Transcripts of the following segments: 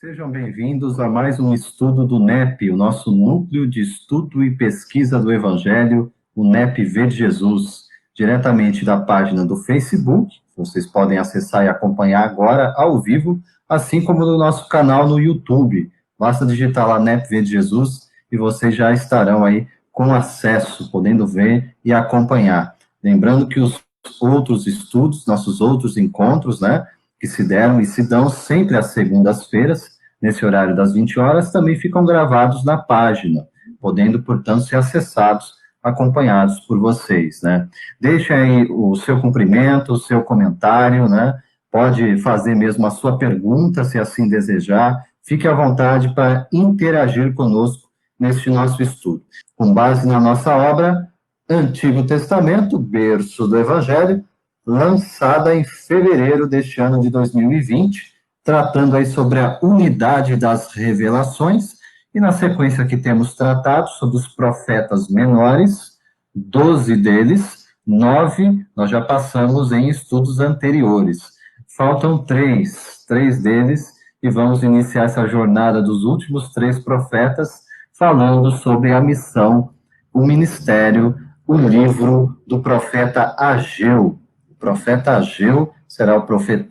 Sejam bem-vindos a mais um estudo do NEP, o nosso Núcleo de Estudo e Pesquisa do Evangelho, o NEP Ver Jesus, diretamente da página do Facebook. Vocês podem acessar e acompanhar agora, ao vivo, assim como no nosso canal no YouTube. Basta digitar lá NEP Ver Jesus e vocês já estarão aí com acesso, podendo ver e acompanhar. Lembrando que os outros estudos, nossos outros encontros, né, que se deram e se dão sempre às segundas-feiras, nesse horário das 20 horas, também ficam gravados na página, podendo, portanto, ser acessados, acompanhados por vocês, né? Deixe aí o seu cumprimento, o seu comentário, né? Pode fazer mesmo a sua pergunta, se assim desejar. Fique à vontade para interagir conosco neste nosso estudo. Com base na nossa obra, Antigo Testamento, berço do Evangelho, lançada em fevereiro deste ano de 2020, tratando aí sobre a unidade das revelações, e na sequência que temos tratado sobre os profetas menores, 12 deles, 9 nós já passamos em estudos anteriores. Faltam três deles, e vamos iniciar essa jornada dos últimos 3 profetas, falando sobre a missão, o ministério, o livro do profeta Ageu. O profeta Ageu será o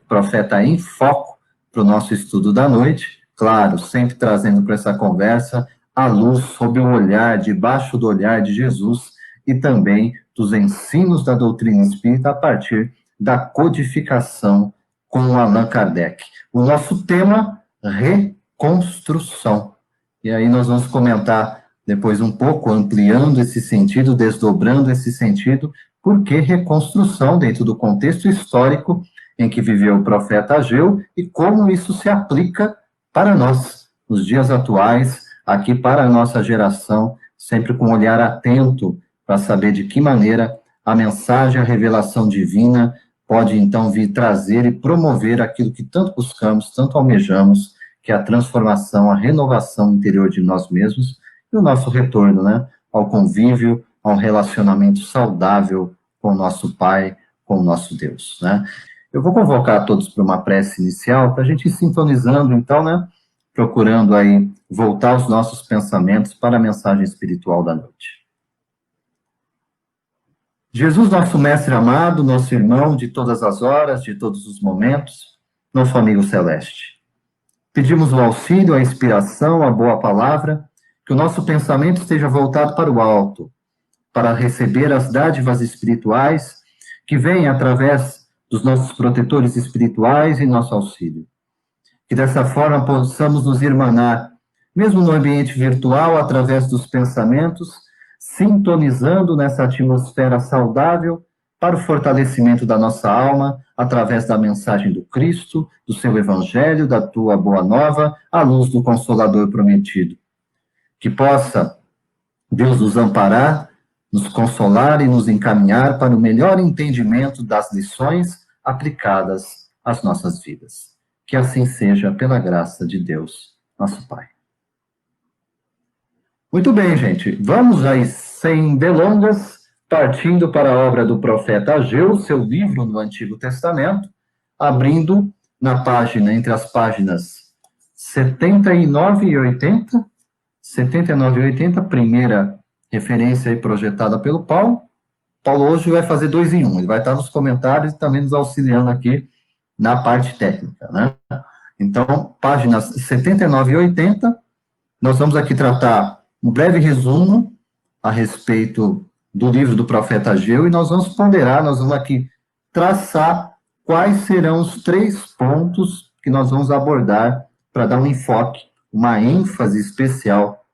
profeta em foco para o nosso estudo da noite, claro, sempre trazendo para essa conversa a luz sob o olhar, debaixo do olhar de Jesus, e também dos ensinos da doutrina espírita a partir da codificação com Allan Kardec. O nosso tema, reconstrução. E aí nós vamos comentar depois um pouco, ampliando esse sentido, desdobrando esse sentido, por que reconstrução dentro do contexto histórico em que viveu o profeta Ageu e como isso se aplica para nós, nos dias atuais, aqui para a nossa geração, sempre com um olhar atento para saber de que maneira a mensagem, a revelação divina pode então vir trazer e promover aquilo que tanto buscamos, tanto almejamos, que é a transformação, a renovação interior de nós mesmos e o nosso retorno, né, ao convívio, ao relacionamento saudável com o nosso Pai, com o nosso Deus, né. Eu vou convocar todos para uma prece inicial, para a gente ir sintonizando, então, né, procurando aí voltar os nossos pensamentos para a mensagem espiritual da noite. Jesus, nosso mestre amado, nosso irmão de todas as horas, de todos os momentos, nosso amigo celeste. Pedimos o auxílio, a inspiração, a boa palavra, que o nosso pensamento esteja voltado para o alto, para receber as dádivas espirituais que vêm através dos nossos protetores espirituais e nosso auxílio. Que dessa forma possamos nos irmanar, mesmo no ambiente virtual, através dos pensamentos, sintonizando nessa atmosfera saudável para o fortalecimento da nossa alma, através da mensagem do Cristo, do seu Evangelho, da tua boa nova, à luz do Consolador prometido. Que possa Deus nos amparar, nos consolar e nos encaminhar para o melhor entendimento das lições aplicadas às nossas vidas. Que assim seja, pela graça de Deus, nosso Pai. Muito bem, gente. Vamos aí, sem delongas, partindo para a obra do profeta Ageu, seu livro no Antigo Testamento, abrindo na página, entre as páginas 79 e 80, 79 e 80, primeira referência aí projetada pelo Paulo. Paulo hoje vai fazer 2 em 1, ele vai estar nos comentários e também nos auxiliando aqui na parte técnica, né? Então, páginas 79 e 80, nós vamos aqui tratar um breve resumo a respeito do livro do profeta Ageu, e nós vamos ponderar, nós vamos aqui traçar quais serão os 3 pontos que nós vamos abordar para dar um enfoque, uma ênfase especial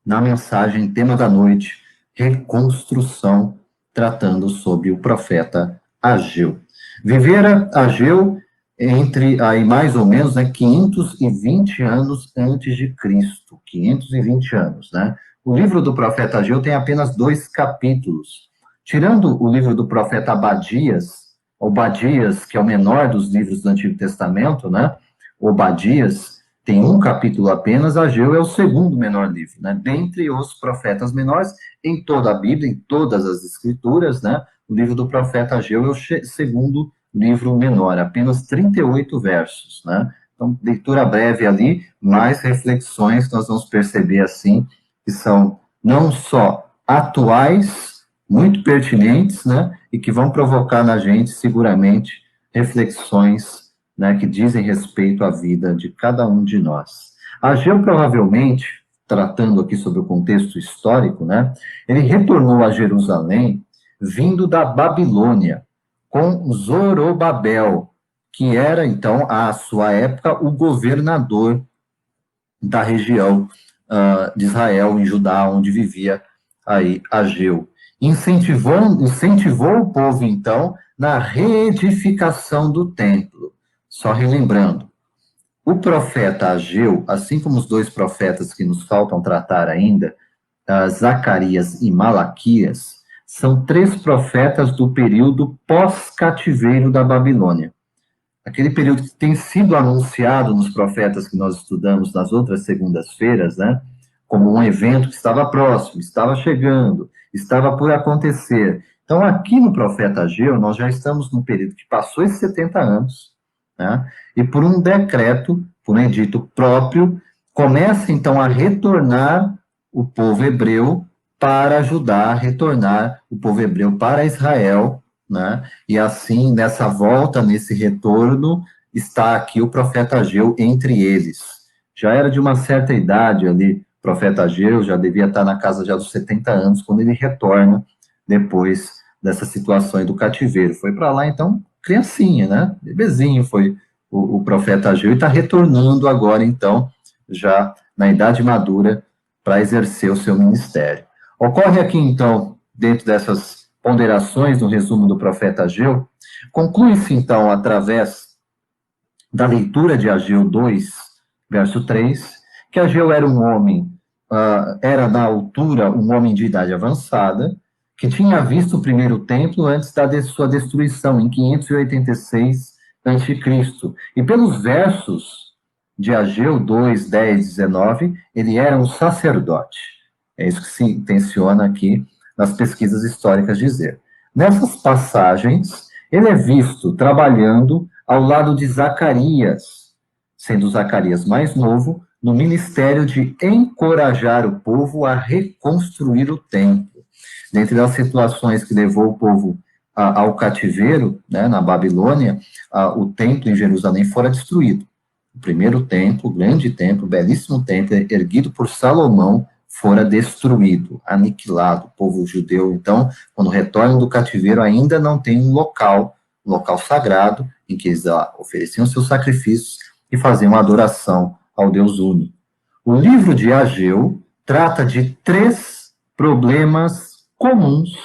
na mensagem, tema da noite, reconstrução, tratando sobre o profeta Ageu. Vivera Ageu entre aí mais ou menos, né, 520 anos antes de Cristo, 520 anos, né? O livro do profeta Ageu tem apenas 2 capítulos. Tirando o livro do profeta Obadias, que é o menor dos livros do Antigo Testamento, né? Obadias tem 1 capítulo apenas, Ageu é o segundo menor livro, né? Dentre os profetas menores, em toda a Bíblia, em todas as escrituras, né? O livro do profeta Ageu é o segundo livro menor, apenas 38 versos, né? Então, leitura breve ali, mais reflexões nós vamos perceber assim, que são não só atuais, muito pertinentes, né, e que vão provocar na gente, seguramente, reflexões, né, que dizem respeito à vida de cada um de nós. Ageu, provavelmente, tratando aqui sobre o contexto histórico, né, ele retornou a Jerusalém vindo da Babilônia, com Zorobabel, que era, então, à sua época, o governador da região de Israel, em Judá, onde vivia aí Ageu. Incentivou o povo, então, na reedificação do templo. Só relembrando, o profeta Ageu, assim como os dois profetas que nos faltam tratar ainda, Zacarias e Malaquias, são três profetas do período pós-cativeiro da Babilônia. Aquele período que tem sido anunciado nos profetas que nós estudamos nas outras segundas-feiras, né? Como um evento que estava próximo, estava chegando, estava por acontecer. Então, aqui no profeta Ageu, nós já estamos num período que passou esses 70 anos, né? E por um decreto, por um edito próprio, começa então a retornar o povo hebreu para ajudar a retornar o povo hebreu para Israel, né? E assim, nessa volta, nesse retorno, está aqui o profeta Ageu entre eles. Já era de uma certa idade ali, o profeta Ageu já devia estar na casa já dos 70 anos, quando ele retorna depois dessas situações do cativeiro. Foi para lá, então, criancinha, né? Bebezinho foi o profeta Ageu e está retornando agora, então, já na idade madura, para exercer o seu ministério. Ocorre aqui, então, dentro dessas ponderações no resumo do profeta Ageu, conclui-se, então, através da leitura de Ageu 2, verso 3, que Ageu era um homem, era na altura um homem de idade avançada, que tinha visto o primeiro templo antes da sua destruição, em 586 a.C. E pelos versos de Ageu 2, 10, 19, ele era um sacerdote. É isso que se intenciona aqui nas pesquisas históricas dizer. Nessas passagens, ele é visto trabalhando ao lado de Zacarias, sendo Zacarias mais novo, no ministério de encorajar o povo a reconstruir o templo. Dentre as situações que levou o povo ao cativeiro, né, na Babilônia, o templo em Jerusalém fora destruído. O primeiro templo, grande templo, belíssimo templo, erguido por Salomão, fora destruído, aniquilado. O povo judeu, então, quando retornam do cativeiro, ainda não tem um local sagrado, em que eles ofereciam seus sacrifícios e faziam adoração ao Deus único. O livro de Ageu trata de três problemas comuns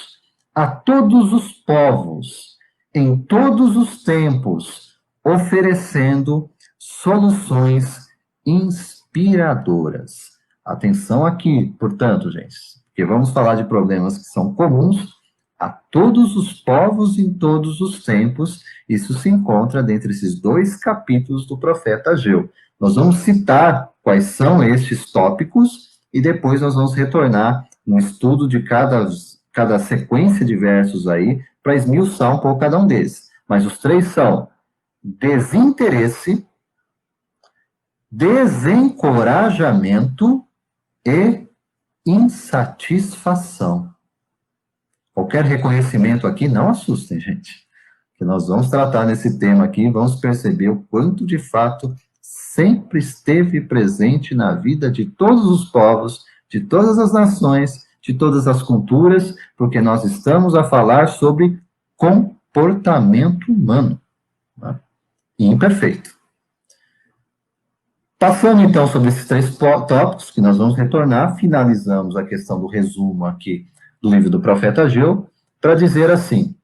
a todos os povos, em todos os tempos, oferecendo soluções inspiradoras. Atenção aqui, portanto, gente, porque vamos falar de problemas que são comuns a todos os povos em todos os tempos. Isso se encontra dentre esses dois capítulos do profeta Ageu. Nós vamos citar quais são estes tópicos e depois nós vamos retornar no estudo de cada sequência de versos aí para esmiuçar um pouco cada um deles. Mas os três são desinteresse, desencorajamento e insatisfação. Qualquer reconhecimento aqui, não assustem, gente. Que nós vamos tratar nesse tema aqui, vamos perceber o quanto, de fato, sempre esteve presente na vida de todos os povos, de todas as nações, de todas as culturas, porque nós estamos a falar sobre comportamento humano, né? Imperfeito. Passando, então, sobre esses três tópicos que nós vamos retornar, finalizamos a questão do resumo aqui do livro do profeta Ageu, para dizer assim: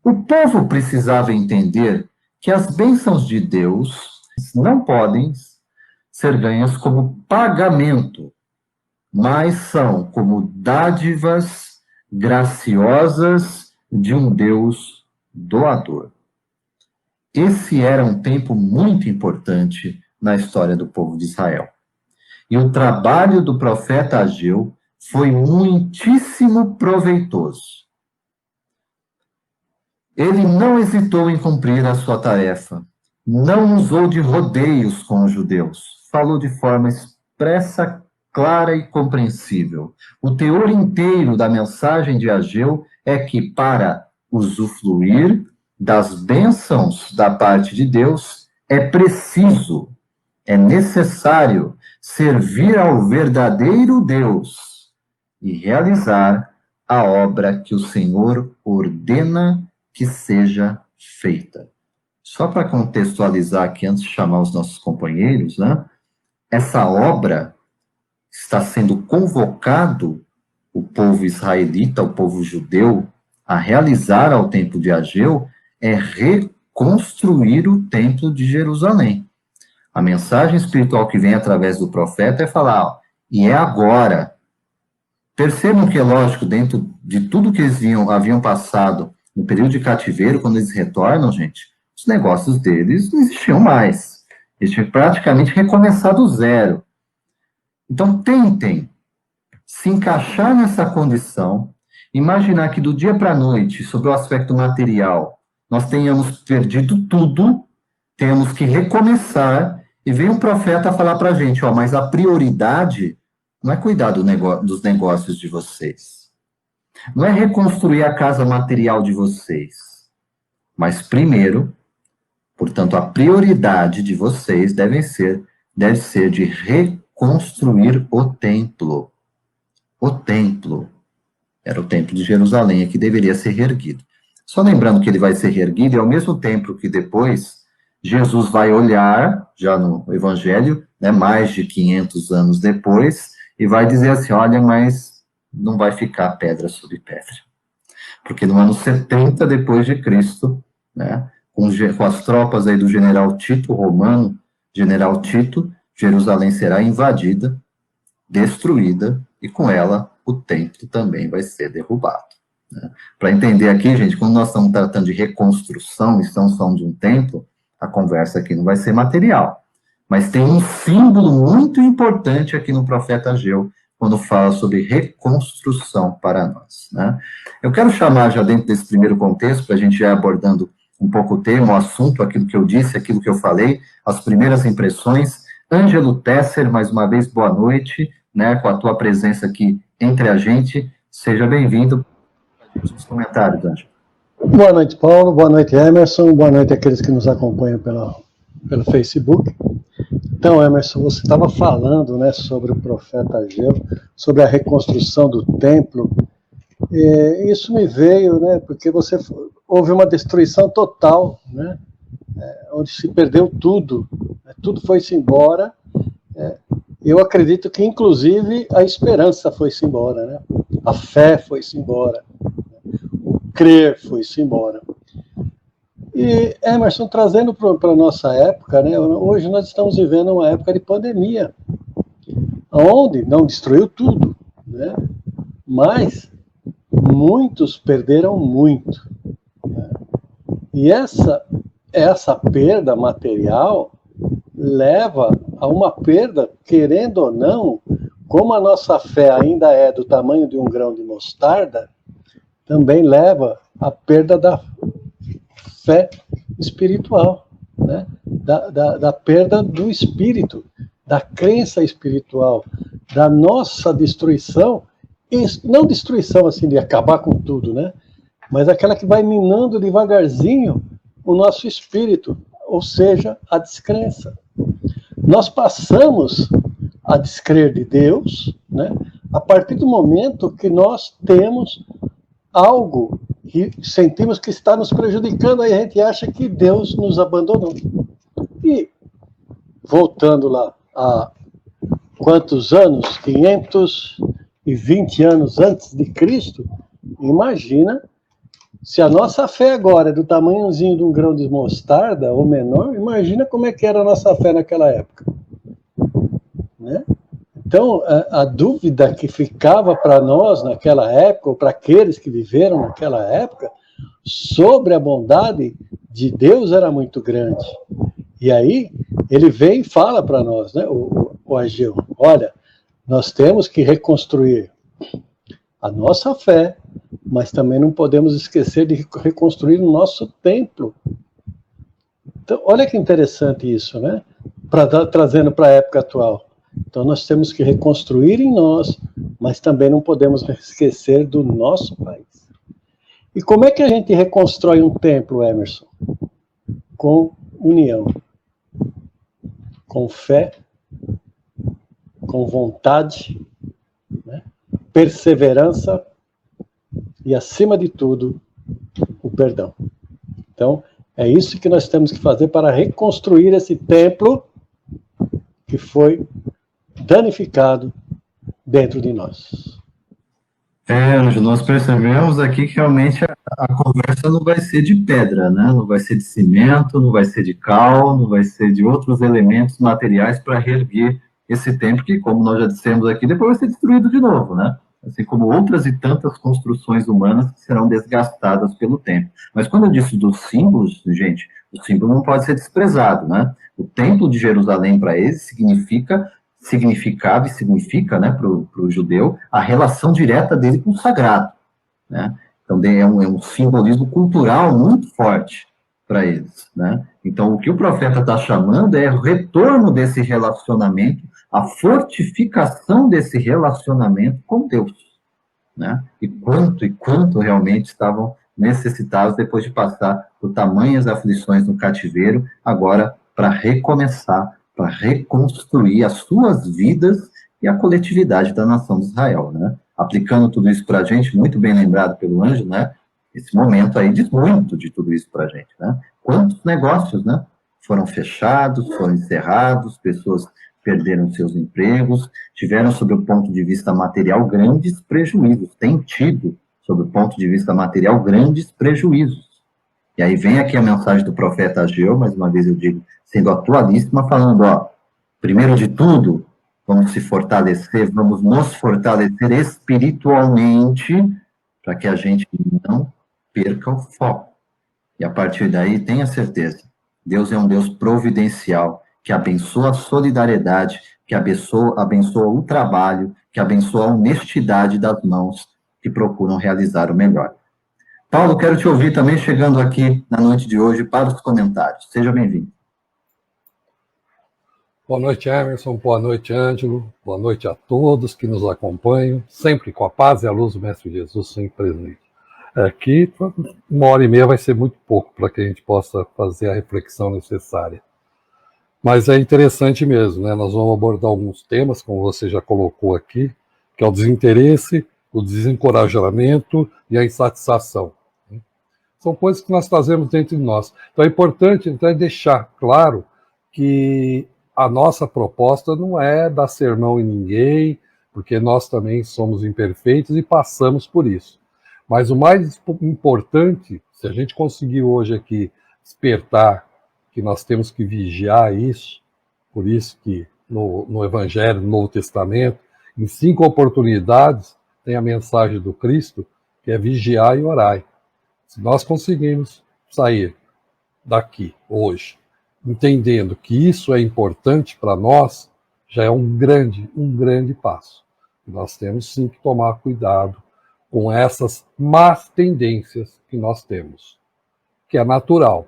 o povo precisava entender que as bênçãos de Deus não podem ser ganhas como pagamento, mas são como dádivas graciosas de um Deus doador. Esse era um tempo muito importante na história do povo de Israel. E o trabalho do profeta Ageu foi muitíssimo proveitoso. Ele não hesitou em cumprir a sua tarefa, Não usou de rodeios com os judeus, falou de forma expressa, clara e compreensível. O teor inteiro da mensagem de Ageu é que, para usufruir das bênçãos da parte de Deus, é preciso, é necessário servir ao verdadeiro Deus e realizar a obra que o Senhor ordena que seja feita. Só para contextualizar aqui, antes de chamar os nossos companheiros, né? Essa obra está sendo convocado o povo israelita, o povo judeu, a realizar ao tempo de Ageu, é reconstruir o templo de Jerusalém. A mensagem espiritual que vem através do profeta é falar, ó, e é agora. Percebam que é lógico, dentro de tudo que eles haviam passado no período de cativeiro, quando eles retornam, gente, os negócios deles não existiam mais. Eles tinham praticamente recomeçado do zero. Então, tentem se encaixar nessa condição, imaginar que do dia para a noite, sobre o aspecto material, nós tenhamos perdido tudo, temos que recomeçar, e vem um profeta falar para a gente, ó, mas a prioridade não é cuidar dos negócios de vocês, não é reconstruir a casa material de vocês, mas primeiro, portanto, a prioridade de vocês deve ser de reconstruir o templo. O templo. Era o templo de Jerusalém que deveria ser reerguido. Só lembrando que ele vai ser reerguido, e ao mesmo tempo que depois Jesus vai olhar, já no Evangelho, né, mais de 500 anos depois, e vai dizer assim, olha, mas não vai ficar pedra sobre pedra. Porque no ano 70 depois de Cristo, né, com as tropas aí do general Tito, romano, general Tito, Jerusalém será invadida, destruída, e com ela o templo também vai ser derrubado. Né? Para entender aqui, gente, quando nós estamos tratando de reconstrução, estamos falando de um templo, a conversa aqui não vai ser material. Mas tem um símbolo muito importante aqui no profeta Ageu, quando fala sobre reconstrução para nós. Né? Eu quero chamar já dentro desse primeiro contexto, para a gente já abordando um pouco o tema, o assunto, aquilo que eu disse, aquilo que eu falei, as primeiras impressões. Ângelo Tesser, mais uma vez, boa noite, né, com a tua presença aqui entre a gente. Seja bem-vindo. Os comentários, Ângelo. Boa noite, Paulo. Boa noite, Emerson. Boa noite àqueles que nos acompanham pelo Facebook. Então, Emerson, você estava falando, né, sobre o profeta Ageu, sobre a reconstrução do templo. Isso me veio, né, porque houve uma destruição total, né, onde se perdeu tudo, tudo foi-se embora. Eu acredito que, inclusive, a esperança foi-se embora, né, a fé foi-se embora, o crer foi-se embora. E, Emerson, trazendo para a nossa época, né, hoje nós estamos vivendo uma época de pandemia, onde não destruiu tudo, né, mas muitos perderam muito. Né, e essa perda material leva a uma perda, querendo ou não, como a nossa fé ainda é do tamanho de um grão de mostarda, também leva à perda da fé espiritual, né? da perda do espírito, da crença espiritual, da nossa destruição, e não destruição assim de acabar com tudo, né? Mas aquela que vai minando devagarzinho o nosso espírito, ou seja, a descrença. Nós passamos a descrer de Deus, né, a partir do momento que nós temos algo que sentimos que está nos prejudicando, aí a gente acha que Deus nos abandonou. E, voltando lá a quantos anos? 520 anos antes de Cristo, imagina, se a nossa fé agora é do tamanhozinho de um grão de mostarda, ou menor, imagina como é que era a nossa fé naquela época. Né? Então, a dúvida que ficava para nós naquela época, ou para aqueles que viveram naquela época, sobre a bondade de Deus era muito grande. E aí, ele vem e fala para nós, né, o Ageu, olha, nós temos que reconstruir a nossa fé, mas também não podemos esquecer de reconstruir o nosso templo. Então, olha que interessante isso, né? Trazendo para a época atual. Então, nós temos que reconstruir em nós, mas também não podemos esquecer do nosso país. E como é que a gente reconstrói um templo, Emerson? Com união, com fé, com vontade, né? Perseverança e, acima de tudo, o perdão. Então, é isso que nós temos que fazer para reconstruir esse templo que foi danificado dentro de nós. Ângelo, nós percebemos aqui que realmente a conversa não vai ser de pedra, né? Não vai ser de cimento, não vai ser de cal, não vai ser de outros elementos materiais para reerguer esse templo que, como nós já dissemos aqui, depois vai ser destruído de novo, né? Assim como outras e tantas construções humanas que serão desgastadas pelo tempo. Mas quando eu disse dos símbolos, gente, o símbolo não pode ser desprezado, né? O templo de Jerusalém para eles significava e significa, né, para o judeu, a relação direta dele com o sagrado, né? Então, é um simbolismo cultural muito forte para eles, né? Então, o que o profeta está chamando é o retorno desse relacionamento, a fortificação desse relacionamento com Deus, né? E quanto realmente estavam necessitados depois de passar por tamanhas aflições no cativeiro, agora para recomeçar, para reconstruir as suas vidas e a coletividade da nação de Israel, né? Aplicando tudo isso para a gente, muito bem lembrado pelo Anjo, né? Esse momento aí diz muito de tudo isso para a gente, né? Quantos negócios, né? Foram fechados, foram encerrados, pessoas perderam seus empregos, tiveram, sob o ponto de vista material, grandes prejuízos, têm tido, sob o ponto de vista material, grandes prejuízos. E aí vem aqui a mensagem do profeta Ageu, mais uma vez eu digo, sendo atualíssima, falando, ó, primeiro de tudo, vamos se fortalecer, vamos nos fortalecer espiritualmente, para que a gente não perca o foco. E a partir daí, tenha certeza, Deus é um Deus providencial, que abençoa a solidariedade, que abençoa o trabalho, que abençoa a honestidade das mãos que procuram realizar o melhor. Paulo, quero te ouvir também chegando aqui na noite de hoje para os comentários. Seja bem-vindo. Boa noite, Emerson. Boa noite, Ângelo. Boa noite a todos que nos acompanham, sempre com a paz e a luz do Mestre Jesus sempre presente. Aqui, 1h30 vai ser muito pouco para que a gente possa fazer a reflexão necessária. Mas é interessante mesmo, né? Nós vamos abordar alguns temas, como você já colocou aqui, que é o desinteresse, o desencorajamento e a insatisfação. São coisas que nós trazemos dentro de nós. Então é importante então, deixar claro que a nossa proposta não é dar sermão em ninguém, porque nós também somos imperfeitos e passamos por isso. Mas o mais importante, se a gente conseguir hoje aqui despertar que nós temos que vigiar isso, por isso que no Evangelho, no Novo Testamento, em 5 oportunidades, tem a mensagem do Cristo, que é vigiar e orar. Se nós conseguirmos sair daqui, hoje, entendendo que isso é importante para nós, já é um grande passo. Nós temos sim que tomar cuidado com essas más tendências que nós temos, que é natural,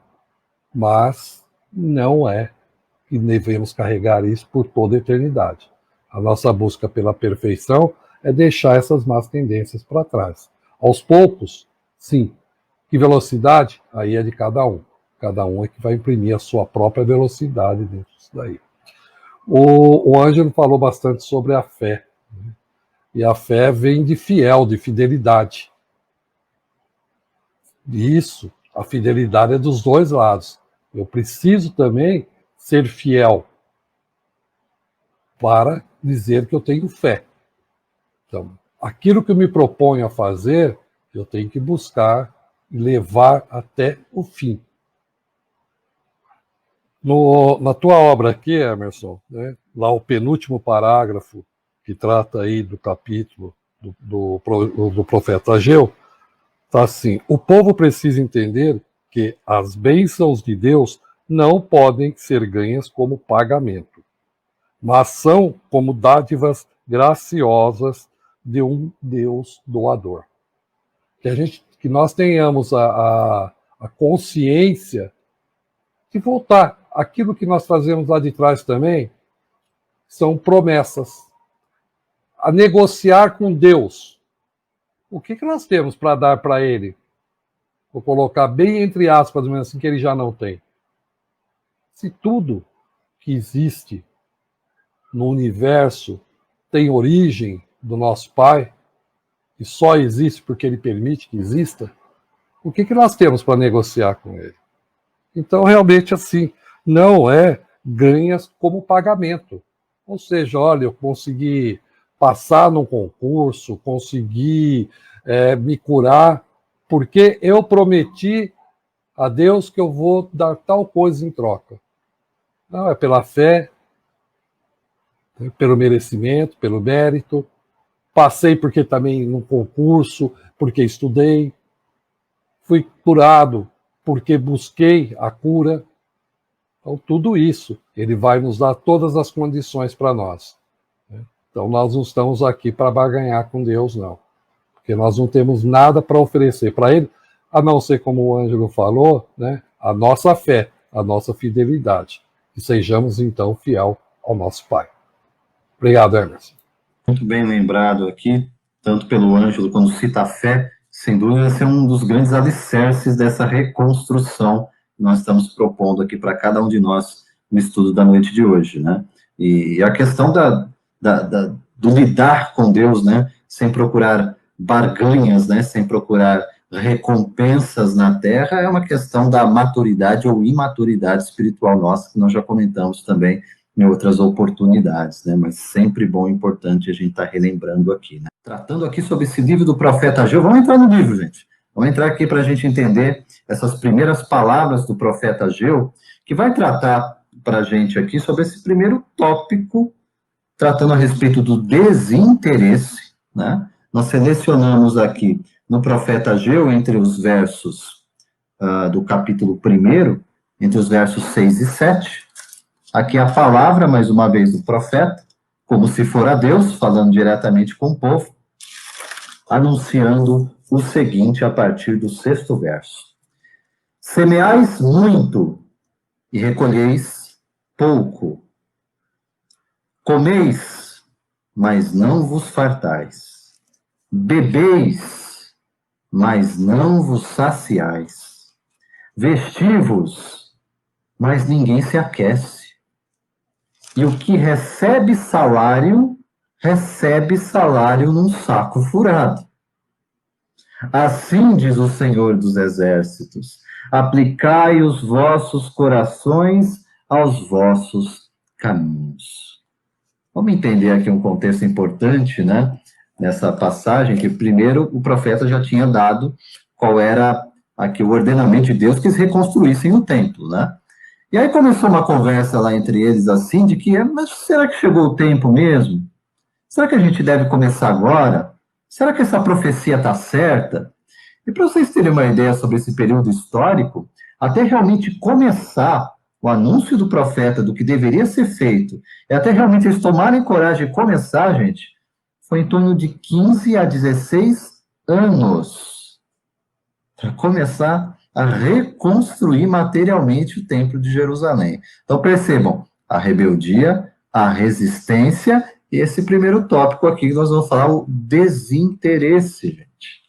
mas não é que devemos carregar isso por toda a eternidade. A nossa busca pela perfeição é deixar essas más tendências para trás. Aos poucos, sim. Que velocidade? Aí é de cada um. Cada um é que vai imprimir a sua própria velocidade dentro disso daí. O Ângelo falou bastante sobre a fé. Né? E a fé vem de fiel, de fidelidade. E isso, a fidelidade é dos dois lados. Eu preciso também ser fiel para dizer que eu tenho fé. Então, aquilo que eu me proponho a fazer, eu tenho que buscar e levar até o fim. Na tua obra aqui, Emerson, né, lá o penúltimo parágrafo, que trata aí do capítulo do profeta Ageu, está assim: o povo precisa entender que as bênçãos de Deus não podem ser ganhas como pagamento, mas são como dádivas graciosas de um Deus doador. Que nós tenhamos a consciência Se voltar, aquilo que nós fazemos lá de trás também são promessas. A negociar com Deus. O que nós temos para dar para Ele? Vou colocar bem entre aspas, mesmo assim, que Ele já não tem. Se tudo que existe no universo tem origem do nosso Pai, e só existe porque Ele permite que exista, o que nós temos para negociar com Ele? Então, realmente, assim, não é ganhas como pagamento. Ou seja, olha, eu consegui passar num concurso, consegui me curar, porque eu prometi a Deus que eu vou dar tal coisa em troca. Não, é pela fé, pelo merecimento, pelo mérito. Passei porque também num concurso, porque estudei. Fui curado porque busquei a cura. Então, tudo isso, Ele vai nos dar todas as condições para nós. Então, nós não estamos aqui para barganhar com Deus, não. Porque nós não temos nada para oferecer para Ele, a não ser, como o Ângelo falou, né, a nossa fé, a nossa fidelidade. E sejamos, então, fiel ao nosso Pai. Obrigado, Emerson. Muito bem lembrado aqui, tanto pelo Ângelo, quando cita a fé, sem dúvida, esse é um dos grandes alicerces dessa reconstrução que nós estamos propondo aqui para cada um de nós no estudo da noite de hoje, né? E a questão do lidar com Deus, né? Sem procurar barganhas, né? Sem procurar recompensas na terra, é uma questão da maturidade ou imaturidade espiritual nossa, que nós já comentamos também em outras oportunidades, né? Mas sempre bom e importante a gente estar relembrando aqui, né? Tratando aqui sobre esse livro do profeta Ageu, vamos entrar no livro, gente. Vamos entrar aqui para a gente entender essas primeiras palavras do profeta Ageu, que vai tratar para a gente aqui sobre esse primeiro tópico, tratando a respeito do desinteresse, né? Nós selecionamos aqui no profeta Ageu, entre os versos do capítulo 1, entre os versos 6 e 7, aqui a palavra, mais uma vez, do profeta, como se for a Deus, falando diretamente com o povo, anunciando o seguinte a partir do 6º verso. Semeais muito e recolheis pouco. Comeis, mas não vos fartais. Bebeis, mas não vos saciais. Vestivos, mas ninguém se aquece. E o que recebe salário num saco furado. Assim diz o Senhor dos Exércitos, aplicai os vossos corações aos vossos caminhos. Vamos entender aqui um contexto importante, né? Nessa passagem, que primeiro o profeta já tinha dado qual era aqui o ordenamento de Deus, que eles reconstruíssem o templo, né? E aí começou uma conversa lá entre eles assim, de que, mas será que chegou o tempo mesmo? Será que a gente deve começar agora? Será que essa profecia está certa? E para vocês terem uma ideia sobre esse período histórico, até realmente começar o anúncio do profeta do que deveria ser feito, e até realmente eles tomarem coragem de começar, gente, foi em torno de 15 a 16 anos para começar a reconstruir materialmente o Templo de Jerusalém. Então, percebam, a rebeldia, a resistência e esse primeiro tópico aqui que nós vamos falar, o desinteresse, gente,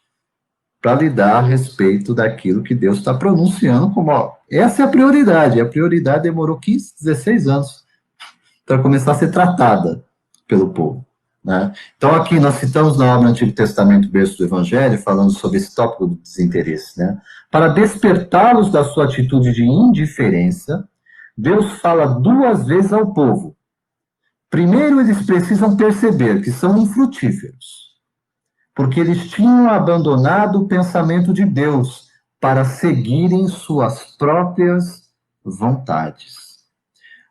para lidar a respeito daquilo que Deus está pronunciando como, ó, essa é a prioridade. A prioridade demorou 15, 16 anos para começar a ser tratada pelo povo, né? Então, aqui nós citamos na obra do Antigo Testamento, berço do Evangelho, falando sobre esse tópico do desinteresse, né? Para despertá-los da sua atitude de indiferença, Deus fala 2 vezes ao povo. Primeiro, eles precisam perceber que são infrutíferos, porque eles tinham abandonado o pensamento de Deus para seguirem suas próprias vontades.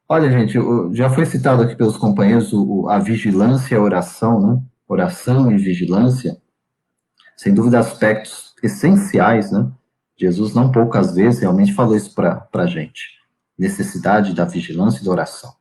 Olha, gente, já foi citado aqui pelos companheiros a vigilância e a oração, né? Oração e vigilância, sem dúvida, aspectos essenciais, né? Jesus não poucas vezes realmente falou isso para a gente. Necessidade da vigilância e da oração.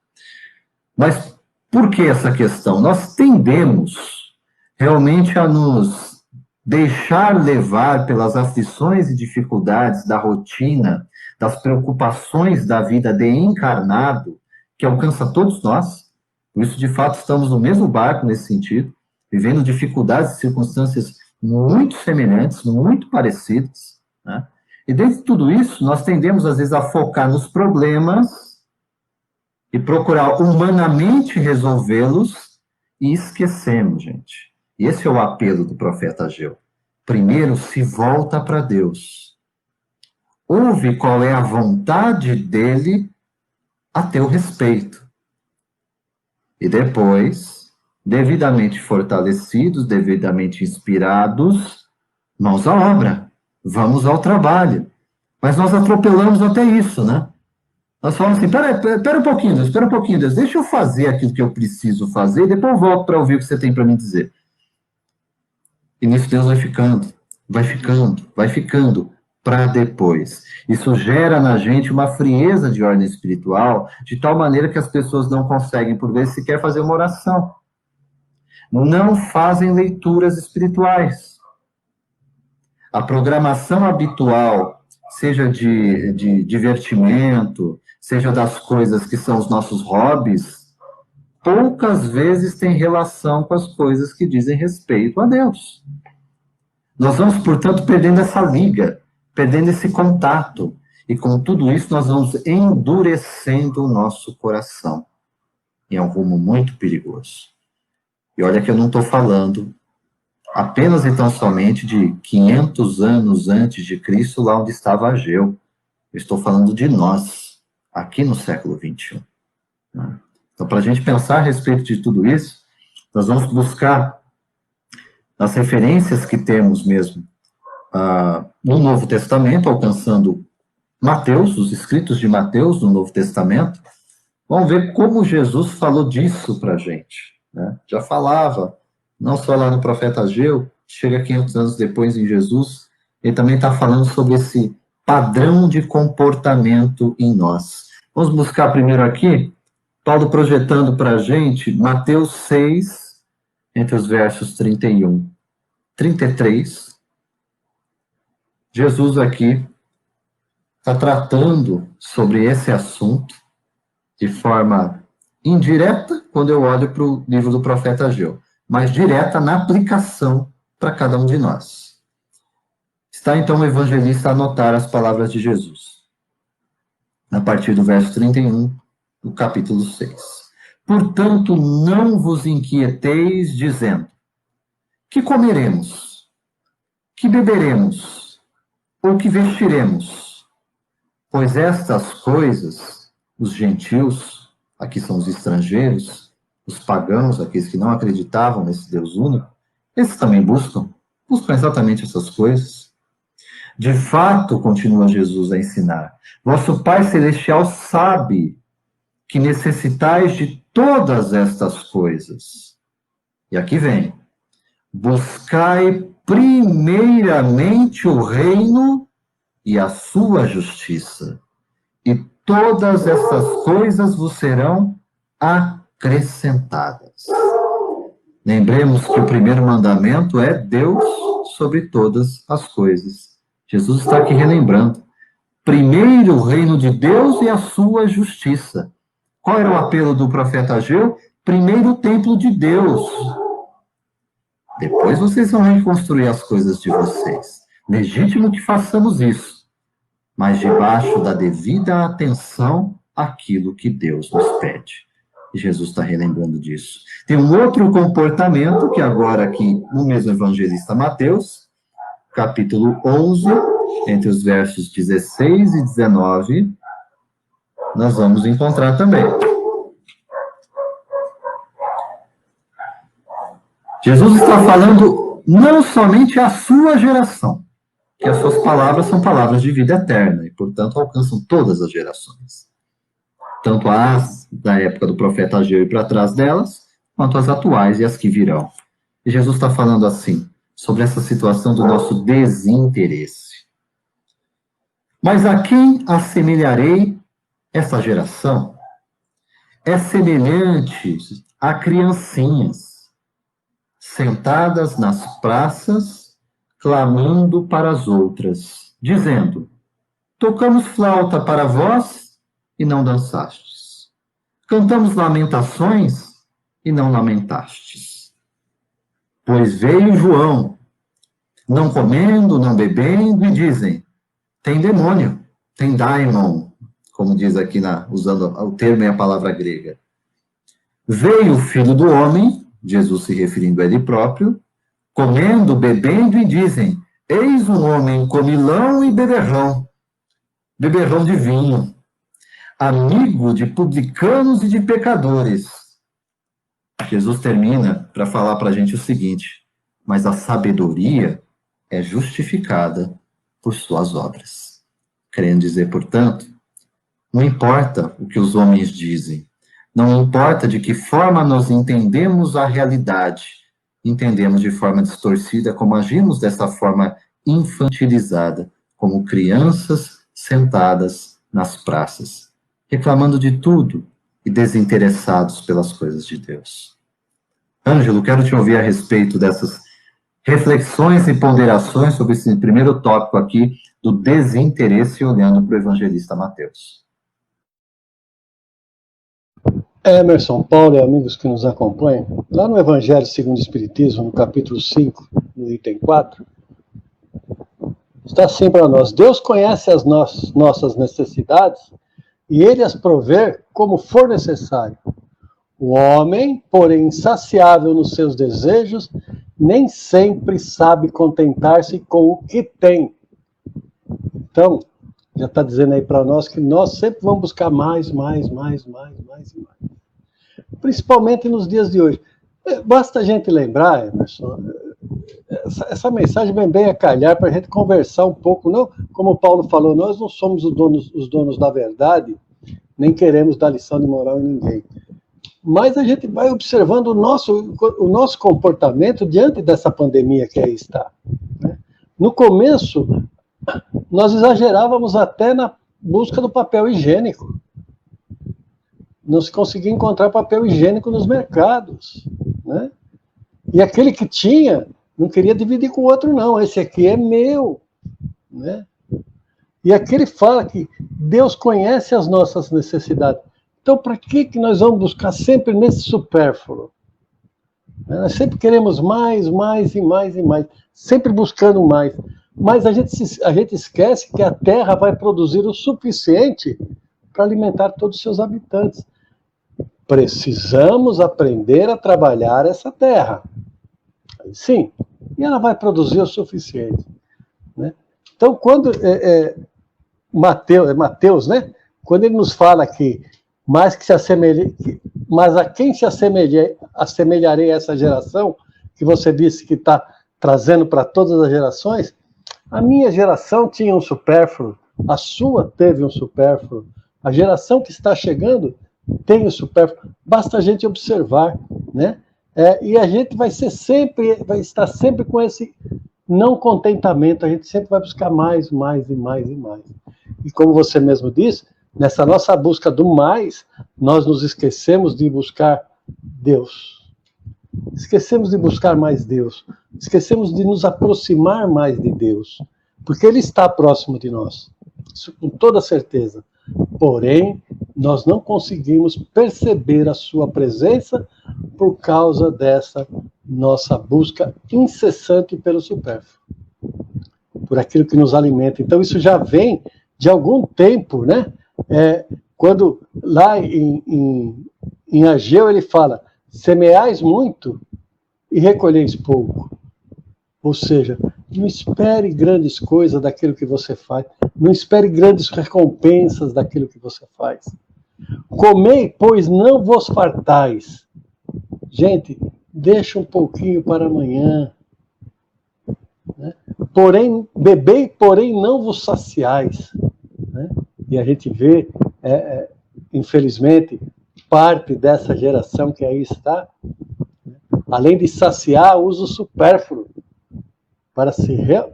Mas por que essa questão? Nós tendemos realmente a nos deixar levar pelas aflições e dificuldades da rotina, das preocupações da vida de encarnado, que alcança todos nós. Por isso, de fato, estamos no mesmo barco nesse sentido, vivendo dificuldades e circunstâncias muito semelhantes, muito parecidas, né? E dentro de tudo isso, nós tendemos, às vezes, a focar nos problemas e procurar humanamente resolvê-los e esquecemos, gente. E esse é o apelo do profeta Ageu. Primeiro, se volta para Deus. Ouve qual é a vontade dele a teu respeito. E depois, devidamente fortalecidos, devidamente inspirados, mãos à obra. Vamos ao trabalho. Mas nós atropelamos até isso, né? Nós falamos assim, espera um pouquinho, Deus, deixa eu fazer aquilo que eu preciso fazer, e depois eu volto para ouvir o que você tem para me dizer. E nisso Deus vai ficando para depois. Isso gera na gente uma frieza de ordem espiritual, de tal maneira que as pessoas não conseguem, por vezes, sequer fazer uma oração. Não fazem leituras espirituais. A programação habitual, seja de divertimento, seja das coisas que são os nossos hobbies, poucas vezes tem relação com as coisas que dizem respeito a Deus. Nós vamos, portanto, perdendo essa liga, perdendo esse contato, e com tudo isso nós vamos endurecendo o nosso coração. E é um rumo muito perigoso. E olha que eu não estou falando apenas e tão somente de 500 anos antes de Cristo, lá onde estava Ageu. Eu estou falando de nós, aqui no século XXI. Então, para a gente pensar a respeito de tudo isso, nós vamos buscar as referências que temos mesmo no Novo Testamento, alcançando Mateus, os escritos de Mateus no Novo Testamento. Vamos ver como Jesus falou disso para a gente, né? Já falava, não só lá no profeta Ageu, chega 500 anos depois em Jesus, ele também está falando sobre esse padrão de comportamento em nós. Vamos buscar primeiro aqui, Paulo projetando para a gente, Mateus 6, entre os versos 31 e 33. Jesus aqui está tratando sobre esse assunto de forma indireta, quando eu olho para o livro do profeta Ageu, mas direta na aplicação para cada um de nós. Está então o evangelista a anotar as palavras de Jesus, a partir do verso 31 do capítulo 6. Portanto, não vos inquieteis, dizendo, que comeremos, que beberemos, ou que vestiremos? Pois estas coisas, os gentios, aqui são os estrangeiros, os pagãos, aqueles que não acreditavam nesse Deus único, esses também buscam exatamente essas coisas. De fato, continua Jesus a ensinar, vosso Pai Celestial sabe que necessitais de todas estas coisas. E aqui vem, buscai primeiramente o reino e a sua justiça, e todas essas coisas vos serão acrescentadas. Lembremos que o primeiro mandamento é Deus sobre todas as coisas. Jesus está aqui relembrando. Primeiro o reino de Deus e a sua justiça. Qual era o apelo do profeta Ageu? Primeiro o templo de Deus. Depois vocês vão reconstruir as coisas de vocês. Legítimo que façamos isso, mas debaixo da devida atenção àquilo que Deus nos pede. E Jesus está relembrando disso. Tem um outro comportamento que agora aqui no mesmo evangelista Mateus, capítulo 11, entre os versos 16 e 19, nós vamos encontrar também. Jesus está falando não somente à sua geração, que as suas palavras são palavras de vida eterna e, portanto, alcançam todas as gerações. Tanto as da época do profeta Ageu e para trás delas, quanto as atuais e as que virão. E Jesus está falando assim, sobre essa situação do nosso desinteresse. Mas a quem assemelharei essa geração? É semelhante a criancinhas, sentadas nas praças, clamando para as outras, dizendo, Tocamos flauta para vós e não dançastes. Cantamos lamentações e não lamentastes. Pois veio João, não comendo, não bebendo, e dizem, tem demônio, tem daimon, como diz aqui, usando o termo e a palavra grega. Veio o Filho do Homem, Jesus se referindo a ele próprio, comendo, bebendo, e dizem, eis um homem comilão e beberrão de vinho, amigo de publicanos e de pecadores. Jesus termina para falar para a gente o seguinte, mas a sabedoria é justificada por suas obras. Querendo dizer, portanto, não importa o que os homens dizem, não importa de que forma nós entendemos a realidade, entendemos de forma distorcida, como agimos dessa forma infantilizada, como crianças sentadas nas praças, reclamando de tudo e desinteressados pelas coisas de Deus. Ângelo, quero te ouvir a respeito dessas reflexões e ponderações sobre esse primeiro tópico aqui do desinteresse olhando para o evangelista Mateus. Emerson, Paulo e amigos que nos acompanham, lá no Evangelho segundo o Espiritismo, no capítulo 5, no item 4, está assim para nós, Deus conhece as nossas necessidades e Ele as prover como for necessário. O homem, porém insaciável nos seus desejos, nem sempre sabe contentar-se com o que tem. Então, já está dizendo aí para nós que nós sempre vamos buscar mais. Principalmente nos dias de hoje. Basta a gente lembrar, Emerson, essa mensagem vem bem a calhar para a gente conversar um pouco, não, como o Paulo falou, nós não somos os donos da verdade, nem queremos dar lição de moral em ninguém. Mas a gente vai observando o nosso comportamento diante dessa pandemia que aí está. Né? No começo, nós exagerávamos até na busca do papel higiênico. Não se conseguia encontrar papel higiênico nos mercados. Né? E aquele que tinha, não queria dividir com o outro, não. Esse aqui é meu. Né? E aquele fala que Deus conhece as nossas necessidades. Então, para que nós vamos buscar sempre nesse supérfluo? Nós sempre queremos mais. Sempre buscando mais. Mas a gente esquece que a Terra vai produzir o suficiente para alimentar todos os seus habitantes. Precisamos aprender a trabalhar essa Terra. Sim, e ela vai produzir o suficiente. Né? Então, quando Mateus, né? Quando ele nos fala que mas a quem se assemelharei a essa geração, que você disse que está trazendo para todas as gerações, a minha geração tinha um supérfluo, a sua teve um supérfluo, a geração que está chegando tem um supérfluo, basta a gente observar, né? E a gente vai estar sempre com esse não contentamento, a gente sempre vai buscar mais. E como você mesmo disse, nessa nossa busca do mais, nós nos esquecemos de buscar Deus. Esquecemos de buscar mais Deus. Esquecemos de nos aproximar mais de Deus. Porque Ele está próximo de nós. Isso com toda certeza. Porém, nós não conseguimos perceber a sua presença por causa dessa nossa busca incessante pelo supérfluo. Por aquilo que nos alimenta. Então, isso já vem de algum tempo, né? Quando lá em Ageu ele fala, semeais muito e recolheis pouco. Ou seja, não espere grandes coisas daquilo que você faz, não espere grandes recompensas daquilo que você faz. Comei, pois não vos fartais. Gente, deixa um pouquinho para amanhã. Né? Bebei, porém não vos saciais. Né? E a gente vê, infelizmente, parte dessa geração que aí está, além de saciar, usa o supérfluo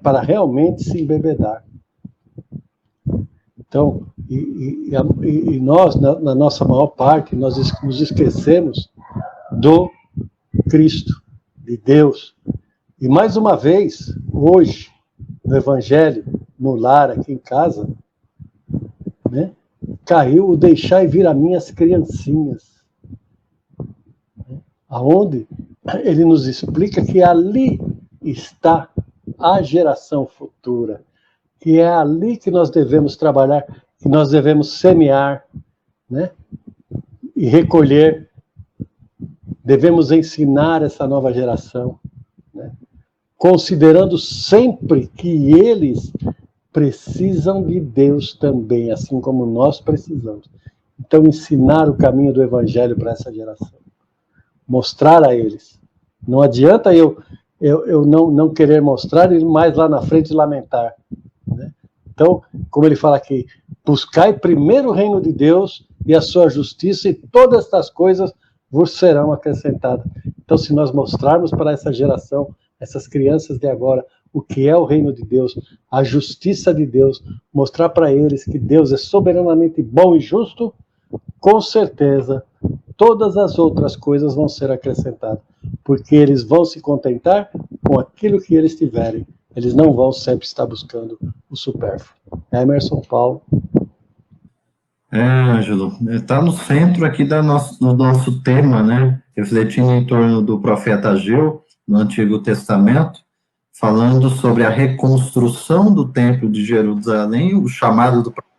para realmente se embebedar. Então, e nós, na nossa maior parte, nós nos esquecemos do Cristo, de Deus. E mais uma vez, hoje, no Evangelho, no lar, aqui em casa, né? Caiu o deixai vir a mim as criancinhas. Aonde ele nos explica que ali está a geração futura, que é ali que nós devemos trabalhar, que nós devemos semear, né? E recolher. Devemos ensinar essa nova geração, né? Considerando sempre que eles precisam de Deus também, assim como nós precisamos. Então, ensinar o caminho do Evangelho para essa geração. Mostrar a eles. Não adianta eu não querer mostrar e mais lá na frente lamentar, né? Então, como ele fala aqui, buscai primeiro o reino de Deus e a sua justiça, e todas estas coisas vos serão acrescentadas. Então, se nós mostrarmos para essa geração, essas crianças de agora, o que é o reino de Deus, a justiça de Deus, mostrar para eles que Deus é soberanamente bom e justo, com certeza, todas as outras coisas vão ser acrescentadas, porque eles vão se contentar com aquilo que eles tiverem. Eles não vão sempre estar buscando o supérfluo. Emerson, Paulo. Ângelo, está no centro aqui do nosso tema, né? Refletindo em torno do profeta Ageu, no Antigo Testamento, falando sobre a reconstrução do Templo de Jerusalém, o chamado do profeta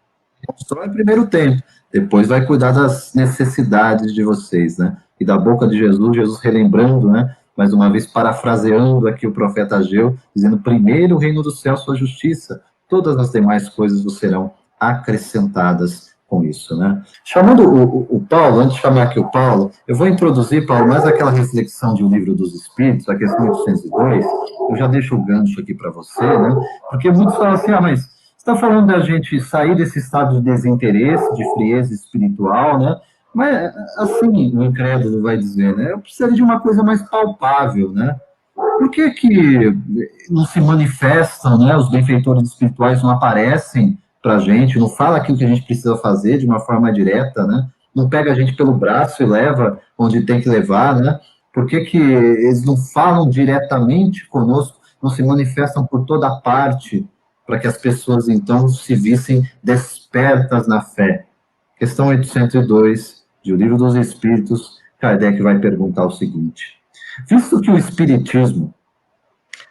constrói primeiro o templo, depois vai cuidar das necessidades de vocês, né? E da boca de Jesus relembrando, né? Mais uma vez parafraseando aqui o profeta Ageu, dizendo: primeiro o reino do céu, sua justiça, todas as demais coisas vos serão acrescentadas com isso, né? Chamando o Paulo, antes de chamar aqui o Paulo, eu vou introduzir, Paulo, mais aquela reflexão de O Livro dos Espíritos, a questão 802, eu já deixo o gancho aqui para você, né? Porque muitos falam assim, mas você está falando da gente sair desse estado de desinteresse, de frieza espiritual, né? Mas, assim, o incrédulo vai dizer, né? Eu precisaria de uma coisa mais palpável, né? Por que não se manifestam, né? Os benfeitores espirituais não aparecem para a gente, não fala aquilo que a gente precisa fazer de uma forma direta, né? Não pega a gente pelo braço e leva onde tem que levar, né? Por que eles não falam diretamente conosco, não se manifestam por toda parte, para que as pessoas, então, se vissem despertas na fé? Questão 802, de O Livro dos Espíritos, Kardec vai perguntar o seguinte: visto que o Espiritismo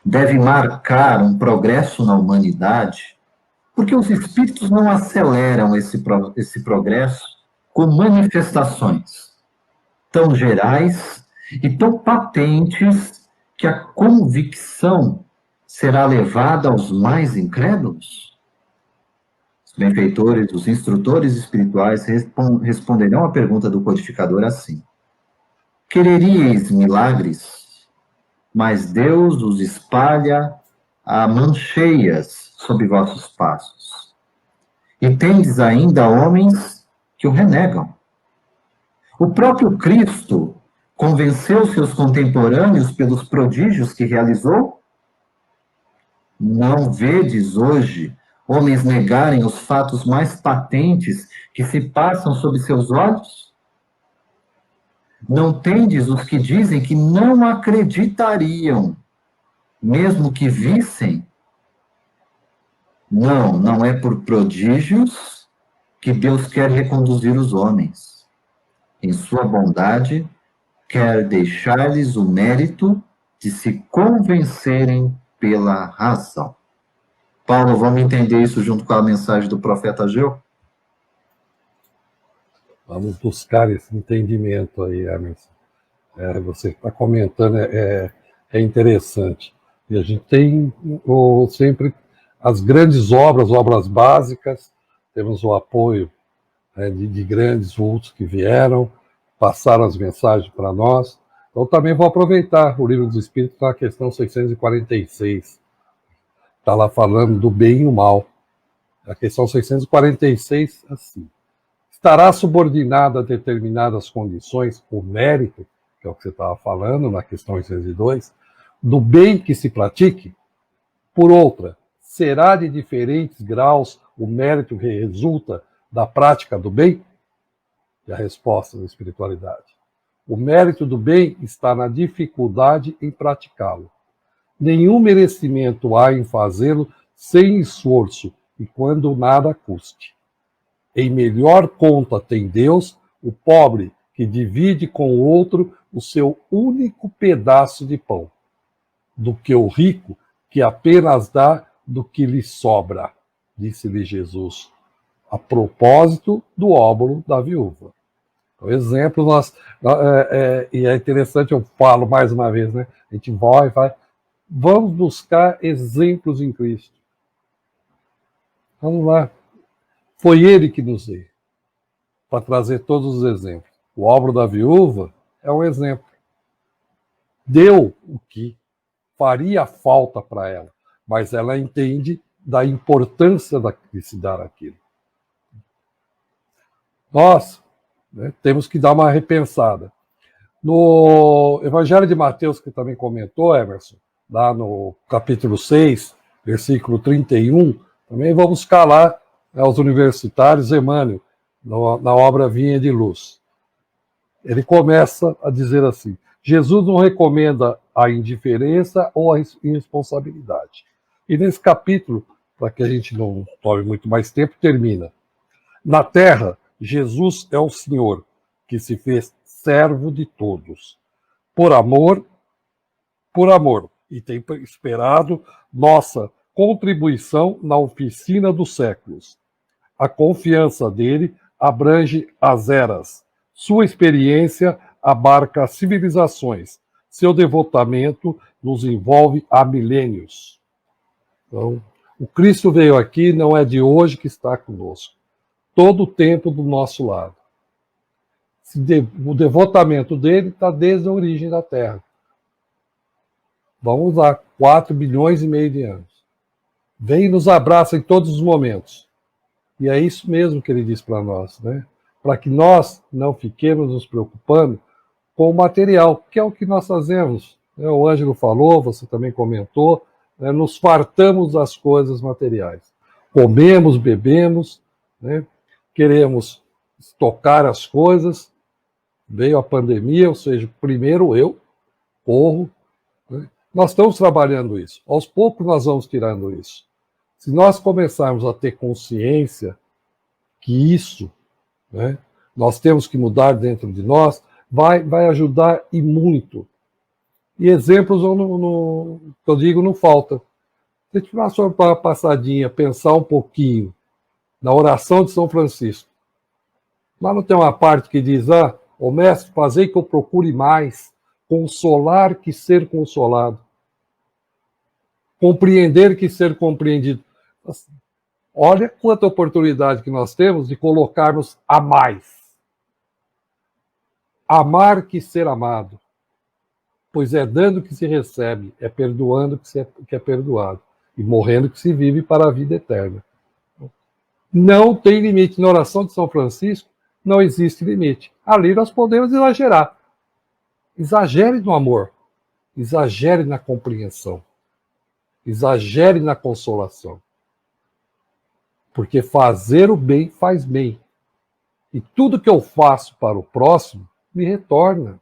deve marcar um progresso na humanidade, porque os espíritos não aceleram esse progresso com manifestações tão gerais e tão patentes que a convicção será levada aos mais incrédulos? Os benfeitores, os instrutores espirituais responderão à pergunta do codificador assim: quereríeis milagres, mas Deus os espalha a mancheias sob vossos passos. E tendes ainda homens que o renegam. O próprio Cristo convenceu seus contemporâneos pelos prodígios que realizou? Não vedes hoje homens negarem os fatos mais patentes que se passam sob seus olhos? Não tendes os que dizem que não acreditariam, mesmo que vissem? Não é por prodígios que Deus quer reconduzir os homens. Em sua bondade, quer deixar-lhes o mérito de se convencerem pela razão. Paulo, vamos entender isso junto com a mensagem do profeta Ageu? Vamos buscar esse entendimento aí, Emerson. Você está comentando, é interessante. E a gente tem sempre as grandes obras básicas, temos o apoio de grandes vultos que vieram, passaram as mensagens para nós. Então também vou aproveitar o Livro dos Espíritos na questão 646. Está lá falando do bem e o mal. A questão 646, assim: estará subordinado a determinadas condições o mérito, que é o que você estava falando na questão 802, do bem que se pratique? Por outra, será de diferentes graus o mérito que resulta da prática do bem? E a resposta da espiritualidade: o mérito do bem está na dificuldade em praticá-lo. Nenhum merecimento há em fazê-lo sem esforço e quando nada custe. Em melhor conta tem Deus o pobre que divide com o outro o seu único pedaço de pão, do que o rico que apenas dá do que lhe sobra, disse-lhe Jesus, a propósito do óbolo da viúva. O exemplo, e é interessante, eu falo mais uma vez, né? A gente vai, vamos buscar exemplos em Cristo. Vamos lá. Foi Ele que nos veio para trazer todos os exemplos. O óbolo da viúva é um exemplo. Deu o que faria falta para ela, mas ela entende da importância de se dar aquilo. Nós, né, temos que dar uma repensada. No Evangelho de Mateus, que também comentou, Emerson, lá no capítulo 6, versículo 31, também vamos buscar lá os universitários, Emmanuel, na obra Vinha de Luz. Ele começa a dizer assim: Jesus não recomenda a indiferença ou a irresponsabilidade. E nesse capítulo, para que a gente não tome muito mais tempo, termina. Na terra, Jesus é o Senhor, que se fez servo de todos. Por amor, e tem esperado nossa contribuição na oficina dos séculos. A confiança dele abrange as eras. Sua experiência abarca as civilizações. Seu devotamento nos envolve há milênios. Então, o Cristo veio aqui, não é de hoje que está conosco. Todo o tempo do nosso lado. O devotamento dele está desde a origem da Terra. Vamos lá, 4 bilhões e meio de anos. Vem e nos abraça em todos os momentos. E é isso mesmo que ele diz para nós, né? Para que nós não fiquemos nos preocupando com o material, que é o que nós fazemos. O Ângelo falou, você também comentou, né? Nos fartamos das coisas materiais. Comemos, bebemos, né? Queremos estocar as coisas. Veio a pandemia, ou seja, primeiro eu corro. Né? Nós estamos trabalhando isso. Aos poucos nós vamos tirando isso. Se nós começarmos a ter consciência que isso, né, nós temos que mudar dentro de nós, vai ajudar e muito. E exemplos, eu digo, não faltam. Se a gente for só para uma passadinha, pensar um pouquinho na oração de São Francisco. Lá não tem uma parte que diz, ó mestre, fazei que eu procure mais, consolar que ser consolado, compreender que ser compreendido. Olha quanta oportunidade que nós temos de colocarmos a mais. Amar que ser amado. Pois é dando que se recebe, é perdoando que é perdoado, e morrendo que se vive para a vida eterna. Não tem limite. Na oração de São Francisco, não existe limite. Ali nós podemos exagerar. Exagere no amor. Exagere na compreensão. Exagere na consolação. Porque fazer o bem faz bem. E tudo que eu faço para o próximo me retorna.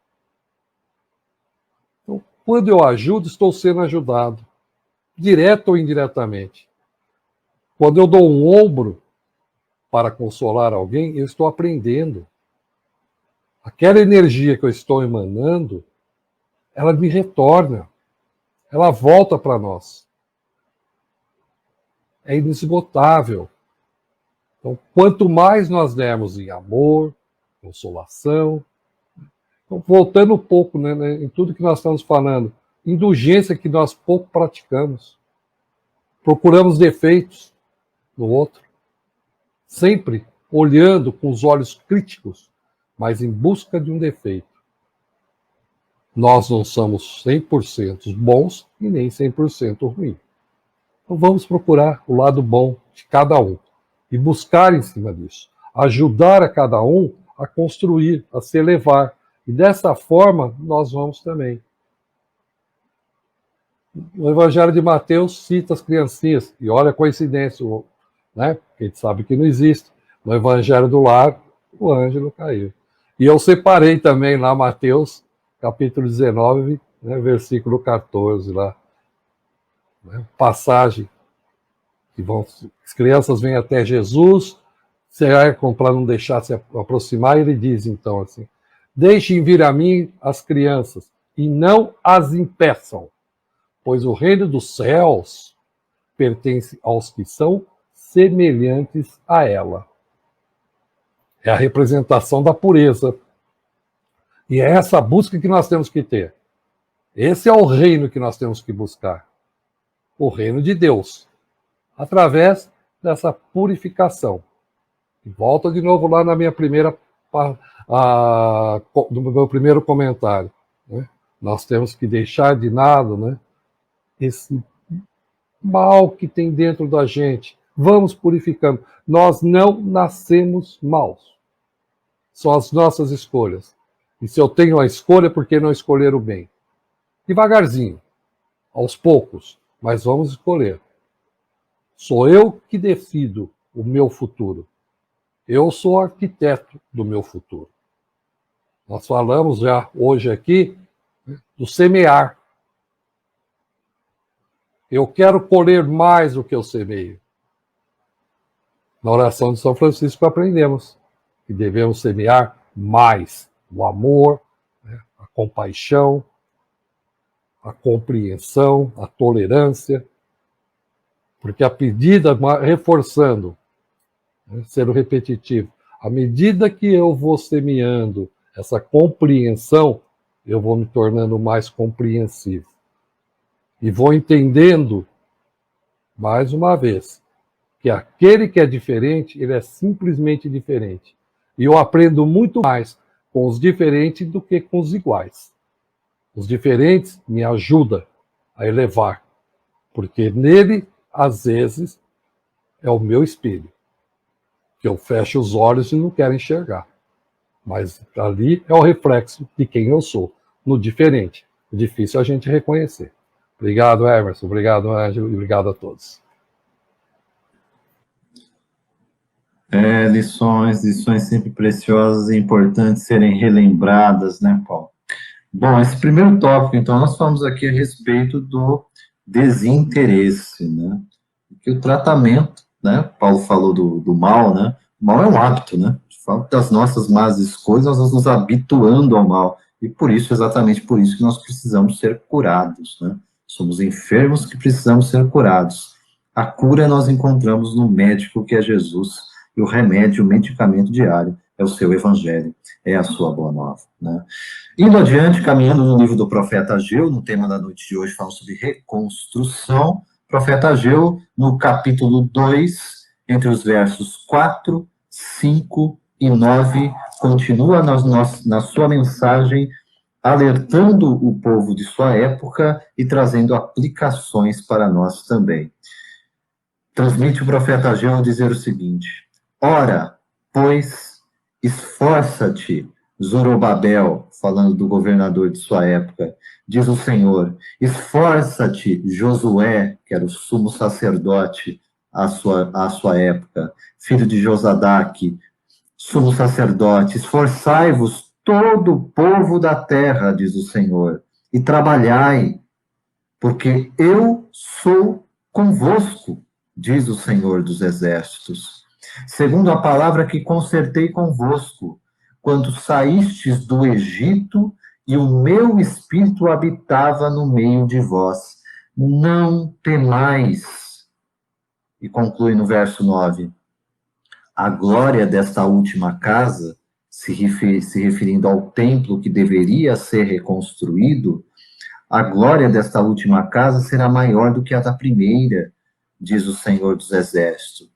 Então, quando eu ajudo, estou sendo ajudado. Direto ou indiretamente. Quando eu dou um ombro para consolar alguém, eu estou aprendendo. Aquela energia que eu estou emanando, ela me retorna. Ela volta para nós. É inesgotável. Então, quanto mais nós dermos em amor, consolação, então, voltando um pouco, né, em tudo que nós estamos falando, indulgência que nós pouco praticamos. Procuramos defeitos no outro. Sempre olhando com os olhos críticos, mas em busca de um defeito. Nós não somos 100% bons e nem 100% ruins. Então vamos procurar o lado bom de cada um e buscar em cima disso. Ajudar a cada um a construir, a se elevar. E dessa forma nós vamos também. O Evangelho de Mateus cita as criancinhas, e olha a coincidência, né? A gente sabe que não existe. No Evangelho do Lar, o Ângelo caiu. E eu separei também lá Mateus, capítulo 19, né, versículo 14, lá. Né, passagem, que as crianças vêm até Jesus, para não deixar se aproximar, ele diz então assim: deixem vir a mim as crianças e não as impeçam, pois o reino dos céus pertence aos que são semelhantes a ela. É a representação da pureza. E é essa busca que nós temos que ter. Esse é o reino que nós temos que buscar. O reino de Deus. Através dessa purificação. E volta de novo lá na minha no meu primeiro comentário. Né? Nós temos que deixar de lado, né, esse mal que tem dentro da gente. Vamos purificando. Nós não nascemos maus. São as nossas escolhas. E se eu tenho a escolha, por que não escolher o bem? Devagarzinho, aos poucos, mas vamos escolher. Sou eu que decido o meu futuro. Eu sou arquiteto do meu futuro. Nós falamos já hoje aqui do semear. Eu quero colher mais do que eu semeio. Na oração de São Francisco aprendemos que devemos semear mais o amor, né, a compaixão, a compreensão, a tolerância, porque a medida, reforçando, né, sendo repetitivo, à medida que eu vou semeando essa compreensão, eu vou me tornando mais compreensivo. E vou entendendo, mais uma vez, que aquele que é diferente, ele é simplesmente diferente. E eu aprendo muito mais com os diferentes do que com os iguais. Os diferentes me ajudam a elevar, porque nele, às vezes, é o meu espelho, que eu fecho os olhos e não quero enxergar. Mas ali é o reflexo de quem eu sou, no diferente. É difícil a gente reconhecer. Obrigado, Emerson. Obrigado, Ângelo. E obrigado a todos. Lições sempre preciosas e importantes serem relembradas, né, Paulo? Bom, esse primeiro tópico, então, nós falamos aqui a respeito do desinteresse, né? Que o tratamento, né? Paulo falou do mal, né? O mal é um hábito, né? Fala das nossas más escolhas, nós nos habituando ao mal. E por isso, exatamente por isso, que nós precisamos ser curados, né? Somos enfermos que precisamos ser curados. A cura nós encontramos no médico, que é Jesus, e o remédio, o medicamento diário, é o seu evangelho, é a sua boa nova, né? Indo adiante, caminhando no livro do profeta Ageu, no tema da noite de hoje, falando sobre reconstrução, o profeta Ageu, no capítulo 2, entre os versos 4, 5 e 9, continua na sua mensagem, alertando o povo de sua época e trazendo aplicações para nós também. Transmite o profeta Ageu dizer o seguinte: ora, pois, esforça-te, Zorobabel, falando do governador de sua época, diz o Senhor, esforça-te, Josué, que era o sumo sacerdote à sua época, filho de Josadaque, sumo sacerdote, esforçai-vos todo o povo da terra, diz o Senhor, e trabalhai, porque eu sou convosco, diz o Senhor dos exércitos. Segundo a palavra que concertei convosco, quando saístes do Egito, e o meu espírito habitava no meio de vós. Não temais. E conclui no verso 9. A glória desta última casa, se referindo ao templo que deveria ser reconstruído, a glória desta última casa será maior do que a da primeira, diz o Senhor dos exércitos.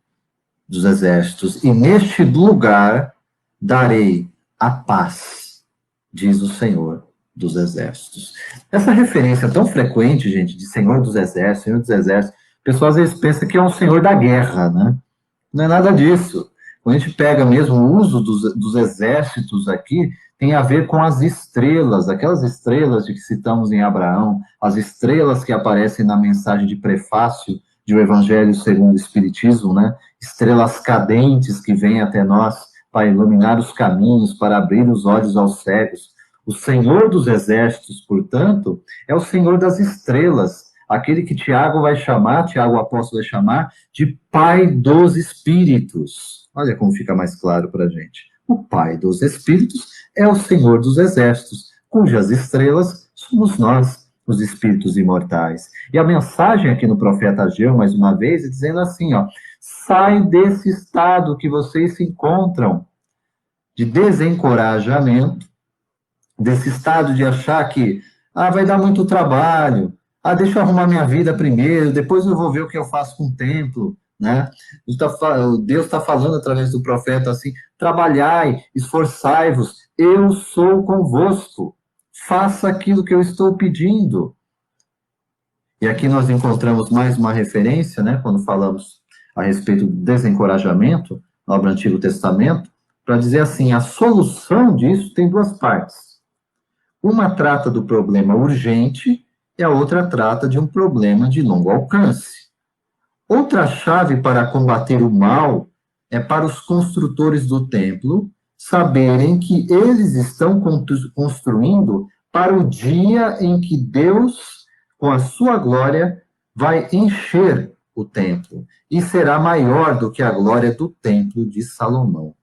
E neste lugar darei a paz, diz o Senhor dos exércitos. Essa referência tão frequente, gente, de Senhor dos exércitos, o pessoal às vezes pensa que é um Senhor da guerra, né? Não é nada disso. Quando a gente pega mesmo o uso dos exércitos aqui, tem a ver com as estrelas, aquelas estrelas de que citamos em Abraão, as estrelas que aparecem na mensagem de prefácio de O Evangelho segundo o Espiritismo, né? Estrelas cadentes que vêm até nós para iluminar os caminhos, para abrir os olhos aos cegos. O Senhor dos exércitos, portanto, é o Senhor das estrelas, aquele que Tiago o apóstolo vai chamar de Pai dos Espíritos. Olha como fica mais claro para a gente. O Pai dos Espíritos é o Senhor dos Exércitos, cujas estrelas somos nós, os espíritos imortais. E a mensagem aqui no profeta Ageu, mais uma vez, é dizendo assim, ó, sai desse estado que vocês se encontram, de desencorajamento, desse estado de achar que vai dar muito trabalho, deixa eu arrumar minha vida primeiro, depois eu vou ver o que eu faço com o templo, né? Deus está falando através do profeta assim, trabalhai, esforçai-vos, eu sou convosco, faça aquilo que eu estou pedindo. E aqui nós encontramos mais uma referência, né, quando falamos a respeito do desencorajamento, na obra do Antigo Testamento, para dizer assim, a solução disso tem duas partes. Uma trata do problema urgente e a outra trata de um problema de longo alcance. Outra chave para combater o mal é para os construtores do templo saberem que eles estão construindo para o dia em que Deus, com a sua glória, vai encher o templo e será maior do que a glória do templo de Salomão.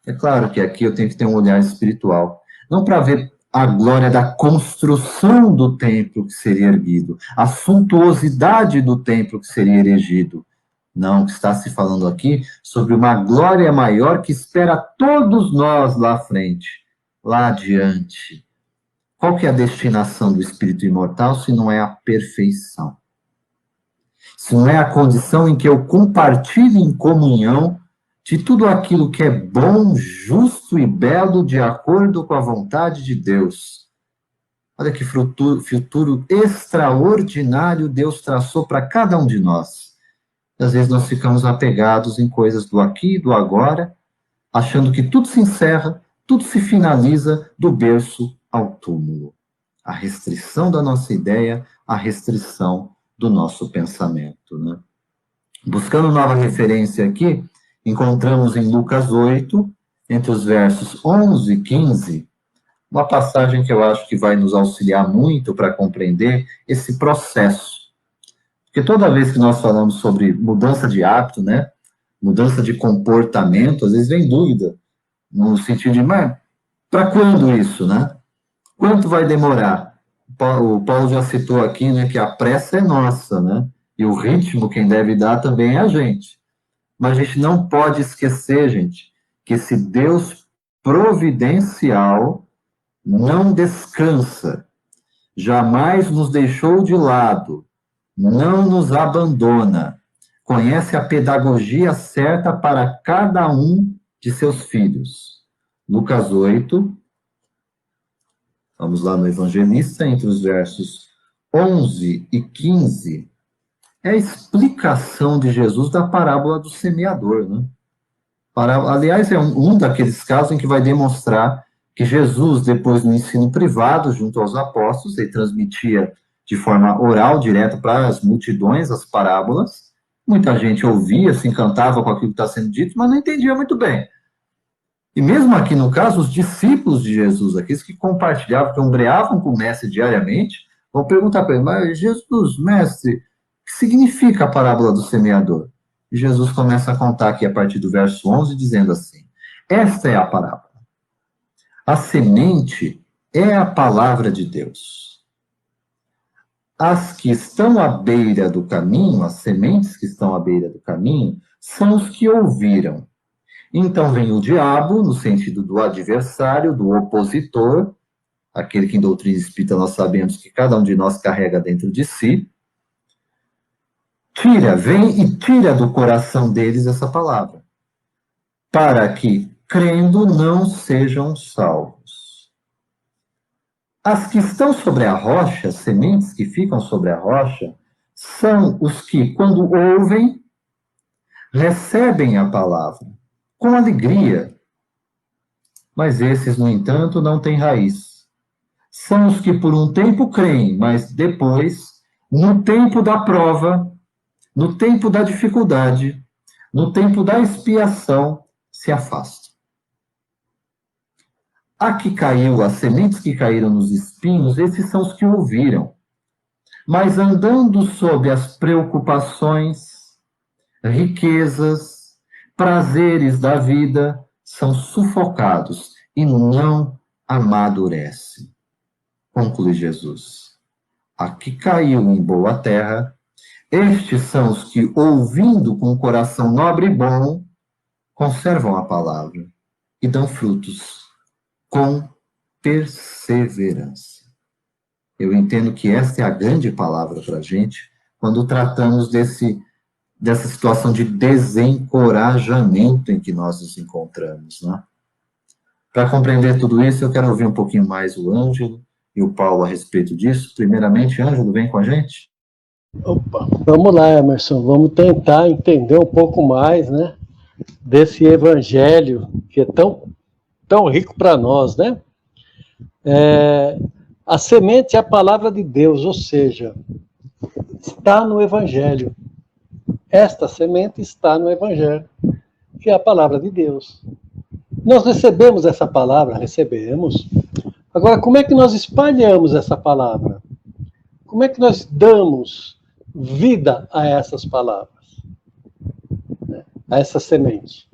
É claro que aqui eu tenho que ter um olhar espiritual, não para ver a glória da construção do templo que seria erguido, a suntuosidade do templo que seria erigido. Não, o que está se falando aqui sobre uma glória maior que espera todos nós lá à frente, lá adiante. Qual que é a destinação do espírito imortal se não é a perfeição? Se não é a condição em que eu compartilho em comunhão de tudo aquilo que é bom, justo e belo de acordo com a vontade de Deus. Olha que futuro extraordinário Deus traçou para cada um de nós. Às vezes nós ficamos apegados em coisas do aqui e do agora, achando que tudo se encerra, tudo se finaliza do berço ao túmulo. A restrição da nossa ideia, a restrição do nosso pensamento, né? Buscando nova referência aqui, encontramos em Lucas 8, entre os versos 11 e 15, uma passagem que eu acho que vai nos auxiliar muito para compreender esse processo. Porque toda vez que nós falamos sobre mudança de hábito, né, mudança de comportamento, às vezes vem dúvida, no sentido de, mas para quando isso, né? Quanto vai demorar? O Paulo já citou aqui, né, que a pressa é nossa, né? E o ritmo quem deve dar também é a gente. Mas a gente não pode esquecer, gente, que esse Deus providencial não descansa, jamais nos deixou de lado, não nos abandona, conhece a pedagogia certa para cada um de seus filhos. Lucas 8, vamos lá no Evangelista, entre os versos 11 e 15, é a explicação de Jesus da parábola do semeador, né? Aliás, é um daqueles casos em que vai demonstrar que Jesus, depois no ensino privado, junto aos apóstolos, ele transmitia de forma oral, direta para as multidões, as parábolas. Muita gente ouvia, se encantava com aquilo que está sendo dito, mas não entendia muito bem. E mesmo aqui no caso, os discípulos de Jesus, aqueles que compartilhavam, que ombreavam com o mestre diariamente, vão perguntar para ele, mas Jesus, mestre, o que significa a parábola do semeador? E Jesus começa a contar aqui a partir do verso 11, dizendo assim, esta é a parábola. A semente é a palavra de Deus. As que estão à beira do caminho, as sementes que estão à beira do caminho, são os que ouviram. Então vem o diabo, no sentido do adversário, do opositor, aquele que em doutrina espírita nós sabemos que cada um de nós carrega dentro de si, vem e tira do coração deles essa palavra, para que, crendo, não sejam salvos. As que estão sobre a rocha, as sementes que ficam sobre a rocha, são os que, quando ouvem, recebem a palavra com alegria. Mas esses, no entanto, não têm raiz. São os que por um tempo creem, mas depois, no tempo da prova, no tempo da dificuldade, no tempo da expiação, se afastam. As sementes que caíram nos espinhos, esses são os que ouviram. Mas andando sob as preocupações, riquezas, prazeres da vida são sufocados e não amadurecem. Conclui Jesus. A que caiu em boa terra, estes são os que, ouvindo com o coração nobre e bom, conservam a palavra e dão frutos com perseverança. Eu entendo que esta é a grande palavra para a gente quando tratamos dessa situação de desencorajamento em que nós nos encontramos, né? Para compreender tudo isso, eu quero ouvir um pouquinho mais o Ângelo e o Paulo a respeito disso. Primeiramente, Ângelo, vem com a gente. Opa, vamos lá, Emerson, vamos tentar entender um pouco mais, né, desse evangelho que é tão rico para nós, né? A semente é a palavra de Deus, ou seja, está no evangelho. Esta semente está no evangelho, que é a palavra de Deus. Nós recebemos essa palavra, recebemos. Agora, como é que nós espalhamos essa palavra? Como é que nós damos vida a essas palavras? A essa semente?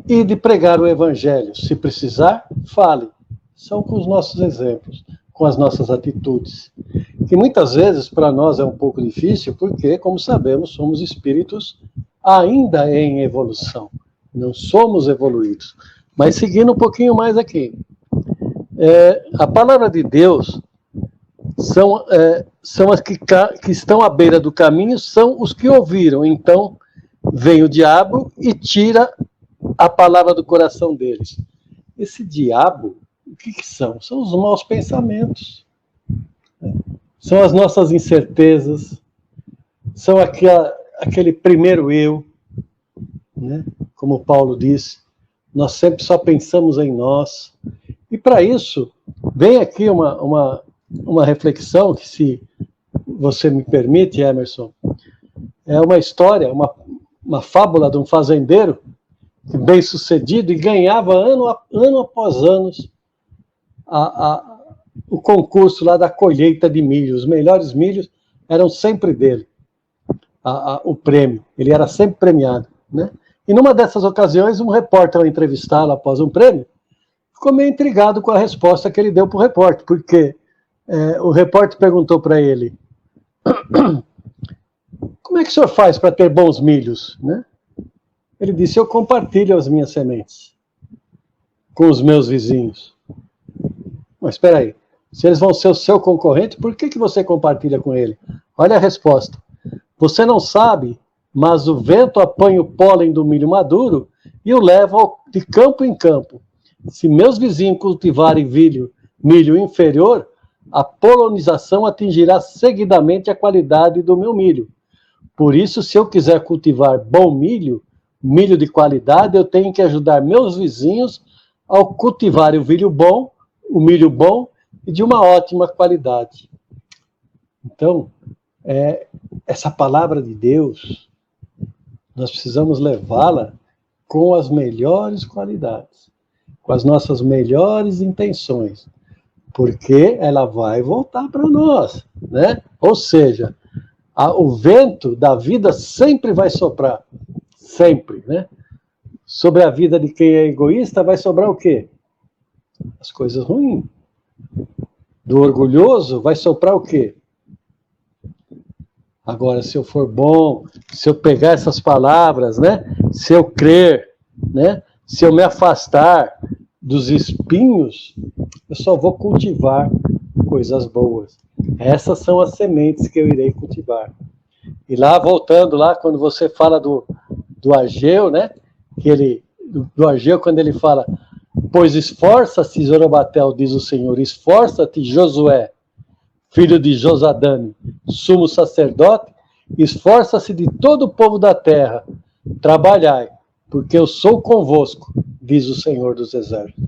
E de pregar o evangelho, se precisar, fale. São com os nossos exemplos, com as nossas atitudes. Que muitas vezes para nós é um pouco difícil, porque, como sabemos, somos espíritos ainda em evolução. Não somos evoluídos. Mas seguindo um pouquinho mais aqui. A palavra de Deus são as que estão à beira do caminho, são os que ouviram. Então, vem o diabo e tira a palavra do coração deles. Esse diabo, o que são? São os maus pensamentos. São as nossas incertezas. São aquele primeiro eu, né? Como Paulo disse, nós sempre só pensamos em nós. E para isso, vem aqui uma reflexão que, se você me permite, Emerson, é uma história, uma fábula de um fazendeiro bem sucedido e ganhava ano após ano o concurso lá da colheita de milho. Os melhores milhos eram sempre dele, o prêmio. Ele era sempre premiado, né? E numa dessas ocasiões, um repórter, ao entrevistá-lo após um prêmio, ficou meio intrigado com a resposta que ele deu para o repórter, porque o repórter perguntou para ele: como é que o senhor faz para ter bons milhos, né? Ele disse: eu compartilho as minhas sementes com os meus vizinhos. Mas espera aí, se eles vão ser o seu concorrente, por que você compartilha com ele? Olha a resposta. Você não sabe, mas o vento apanha o pólen do milho maduro e o leva de campo em campo. Se meus vizinhos cultivarem milho inferior, a polinização atingirá seguidamente a qualidade do meu milho. Por isso, se eu quiser cultivar bom milho de qualidade, eu tenho que ajudar meus vizinhos ao cultivar o milho bom e de uma ótima qualidade. Então, essa palavra de Deus, nós precisamos levá-la com as melhores qualidades, com as nossas melhores intenções, porque ela vai voltar para nós, né? Ou seja, o vento da vida sempre vai soprar, sempre, né? Sobre a vida de quem é egoísta vai sobrar o quê? As coisas ruins. Do orgulhoso vai soprar o quê? Agora, se eu for bom, se eu pegar essas palavras, né? Se eu crer, né? Se eu me afastar dos espinhos, eu só vou cultivar coisas boas. Essas são as sementes que eu irei cultivar. E lá, voltando lá, quando você fala do Ageu, né? Do Ageu, quando ele fala: pois esforça-se, Zorobatel, diz o Senhor, esforça-te, Josué, filho de Josadane, sumo sacerdote, esforça-se de todo o povo da terra, trabalhai, porque eu sou convosco, diz o Senhor dos Exércitos.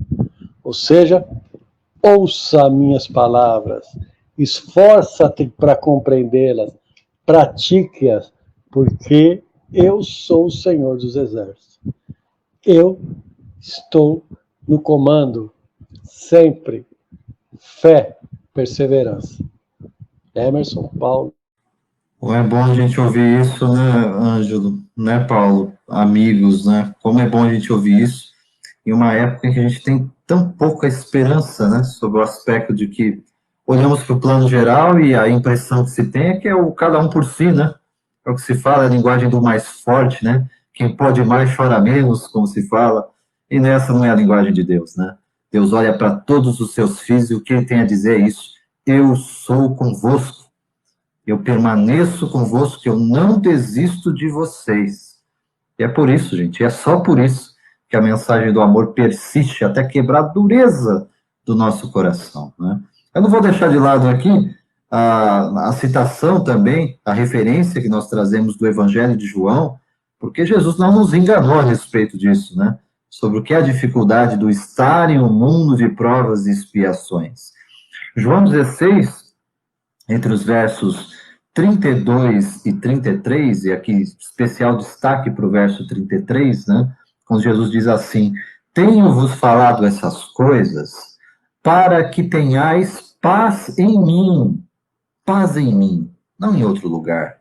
Ou seja, ouça minhas palavras, esforça-te para compreendê-las, pratique-as, porque eu sou o Senhor dos Exércitos. Eu estou no comando, sempre. Fé, perseverança. Emerson, Paulo. Como é bom a gente ouvir isso, né, Ângelo, né, Paulo? Amigos, né? Como é bom a gente ouvir isso em uma época em que a gente tem tão pouca esperança, né, sobre o aspecto de que olhamos para o plano geral e a impressão que se tem é que é o cada um por si, né? É o que se fala, é a linguagem do mais forte, né? Quem pode mais chora menos, como se fala. E nessa não é a linguagem de Deus, né? Deus olha para todos os seus filhos e o que ele tem a dizer é isso: eu sou convosco, eu permaneço convosco, eu não desisto de vocês. E é por isso, gente, é só por isso que a mensagem do amor persiste até quebrar a dureza do nosso coração, né? Eu não vou deixar de lado aqui a citação também, a referência que nós trazemos do Evangelho de João, porque Jesus não nos enganou a respeito disso, né? Sobre o que é a dificuldade do estar em um mundo de provas e expiações. João 16, entre os versos 32 e 33, e aqui especial destaque para o verso 33, né? Quando Jesus diz assim: tenho-vos falado essas coisas para que tenhais paz em mim, não em outro lugar.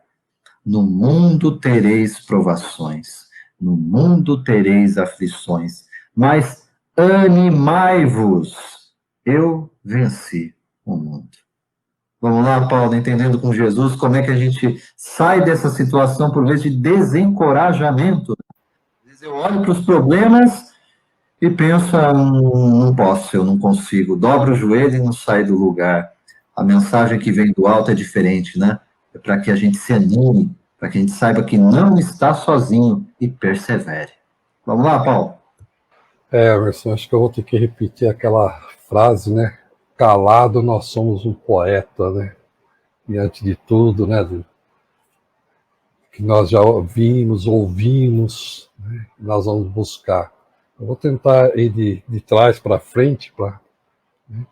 No mundo tereis provações, no mundo tereis aflições, mas animai-vos, eu venci o mundo. Vamos lá, Paulo, entendendo com Jesus como é que a gente sai dessa situação, por vezes, de desencorajamento. Às vezes eu olho para os problemas e penso, não posso, eu não consigo. Dobro o joelho e não sai do lugar. A mensagem que vem do alto é diferente, né? É para que a gente se anime, para que a gente saiba que não está sozinho e persevere. Vamos lá, Paulo? Emerson, acho que eu vou ter que repetir aquela frase, né? Calado nós somos um poeta, né? Diante de tudo, né? Que nós já ouvimos, né? Nós vamos buscar. Eu vou tentar ir de trás para frente, né?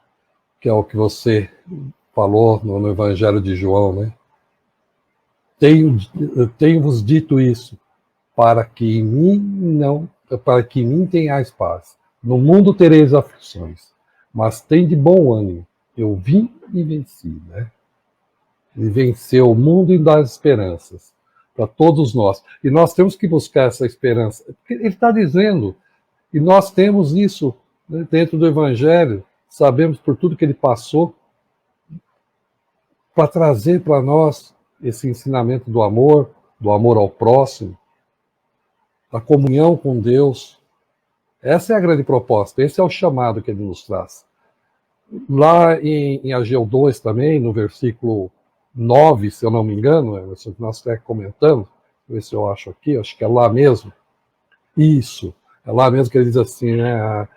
Que é o que você falou no Evangelho de João, né? Tenho-vos dito isso, para que em mim tenhais paz. No mundo tereis aflições, mas tem de bom ânimo. Eu vim e venci, né? Ele venceu o mundo e dá esperanças para todos nós. E nós temos que buscar essa esperança. Ele está dizendo, e nós temos isso, né, dentro do Evangelho, sabemos por tudo que ele passou, para trazer para nós esse ensinamento do amor ao próximo, da comunhão com Deus. Essa é a grande proposta, esse é o chamado que ele nos traz. Lá em Ageu 2 também, no versículo 9, se eu não me engano, Emerson, que nós até comentamos, deixa eu ver se eu acho aqui, acho que é lá mesmo. Isso, é lá mesmo que ele diz assim, né?